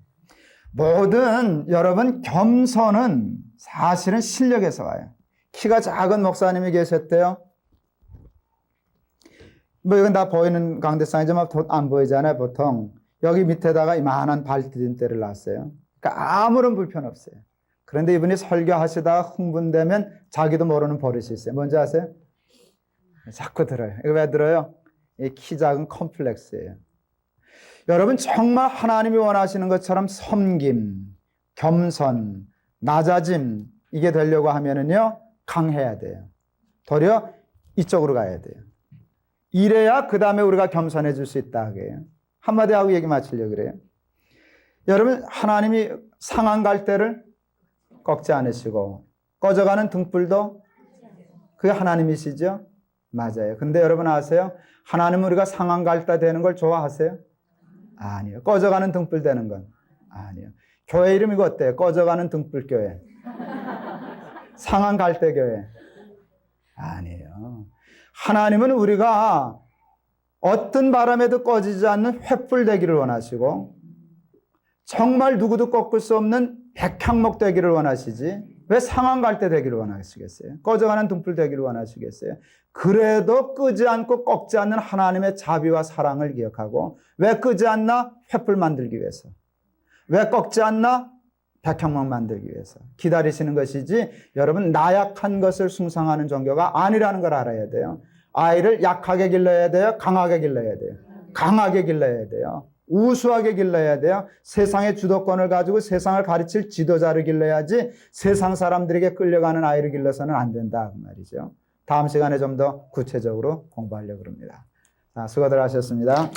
모든 여러분 겸손은 사실은 실력에서 와요. 키가 작은 목사님이 계셨대요. 뭐 이건 다 보이는 강대상이지만 안 보이잖아요. 보통 여기 밑에다가 이만한 발디딤대를 놨어요. 그러니까 아무런 불편 없어요. 그런데 이분이 설교하시다가 흥분되면 자기도 모르는 버릇이 있어요. 뭔지 아세요? 자꾸 들어요. 이거 왜 들어요? 이 키 작은 컴플렉스예요. 여러분 정말 하나님이 원하시는 것처럼 섬김, 겸손, 낮아짐 이게 되려고 하면은요 강해야 돼요. 도리어 이쪽으로 가야 돼요. 이래야 그 다음에 우리가 겸손해질 수 있다 하게요. 한마디 하고 얘기 마치려고 그래요. 여러분 하나님이 상한 갈대를 꺾지 않으시고 꺼져가는 등불도 그게 하나님이시죠? 맞아요. 근데 여러분 아세요? 하나님은 우리가 상한 갈대 되는 걸 좋아하세요? 아니요. 꺼져가는 등불 되는 건 아니요. 교회 이름이 어때요? 꺼져가는 등불 교회. 상한 갈대 교회. 아니에요. 하나님은 우리가 어떤 바람에도 꺼지지 않는 횃불 되기를 원하시고 정말 누구도 꺾을 수 없는 백향목 되기를 원하시지. 왜 상한 갈 때 되기를 원하시겠어요? 꺼져가는 등불 되기를 원하시겠어요? 그래도 끄지 않고 꺾지 않는 하나님의 자비와 사랑을 기억하고, 왜 끄지 않나? 횃불 만들기 위해서. 왜 꺾지 않나? 백향목 만들기 위해서 기다리시는 것이지, 여러분 나약한 것을 숭상하는 종교가 아니라는 걸 알아야 돼요. 아이를 약하게 길러야 돼요? 강하게 길러야 돼요? 강하게 길러야 돼요. 우수하게 길러야 돼요. 세상의 주도권을 가지고 세상을 가르칠 지도자를 길러야지, 세상 사람들에게 끌려가는 아이를 길러서는 안 된다 그 말이죠. 다음 시간에 좀 더 구체적으로 공부하려고 합니다. 수고들 하셨습니다.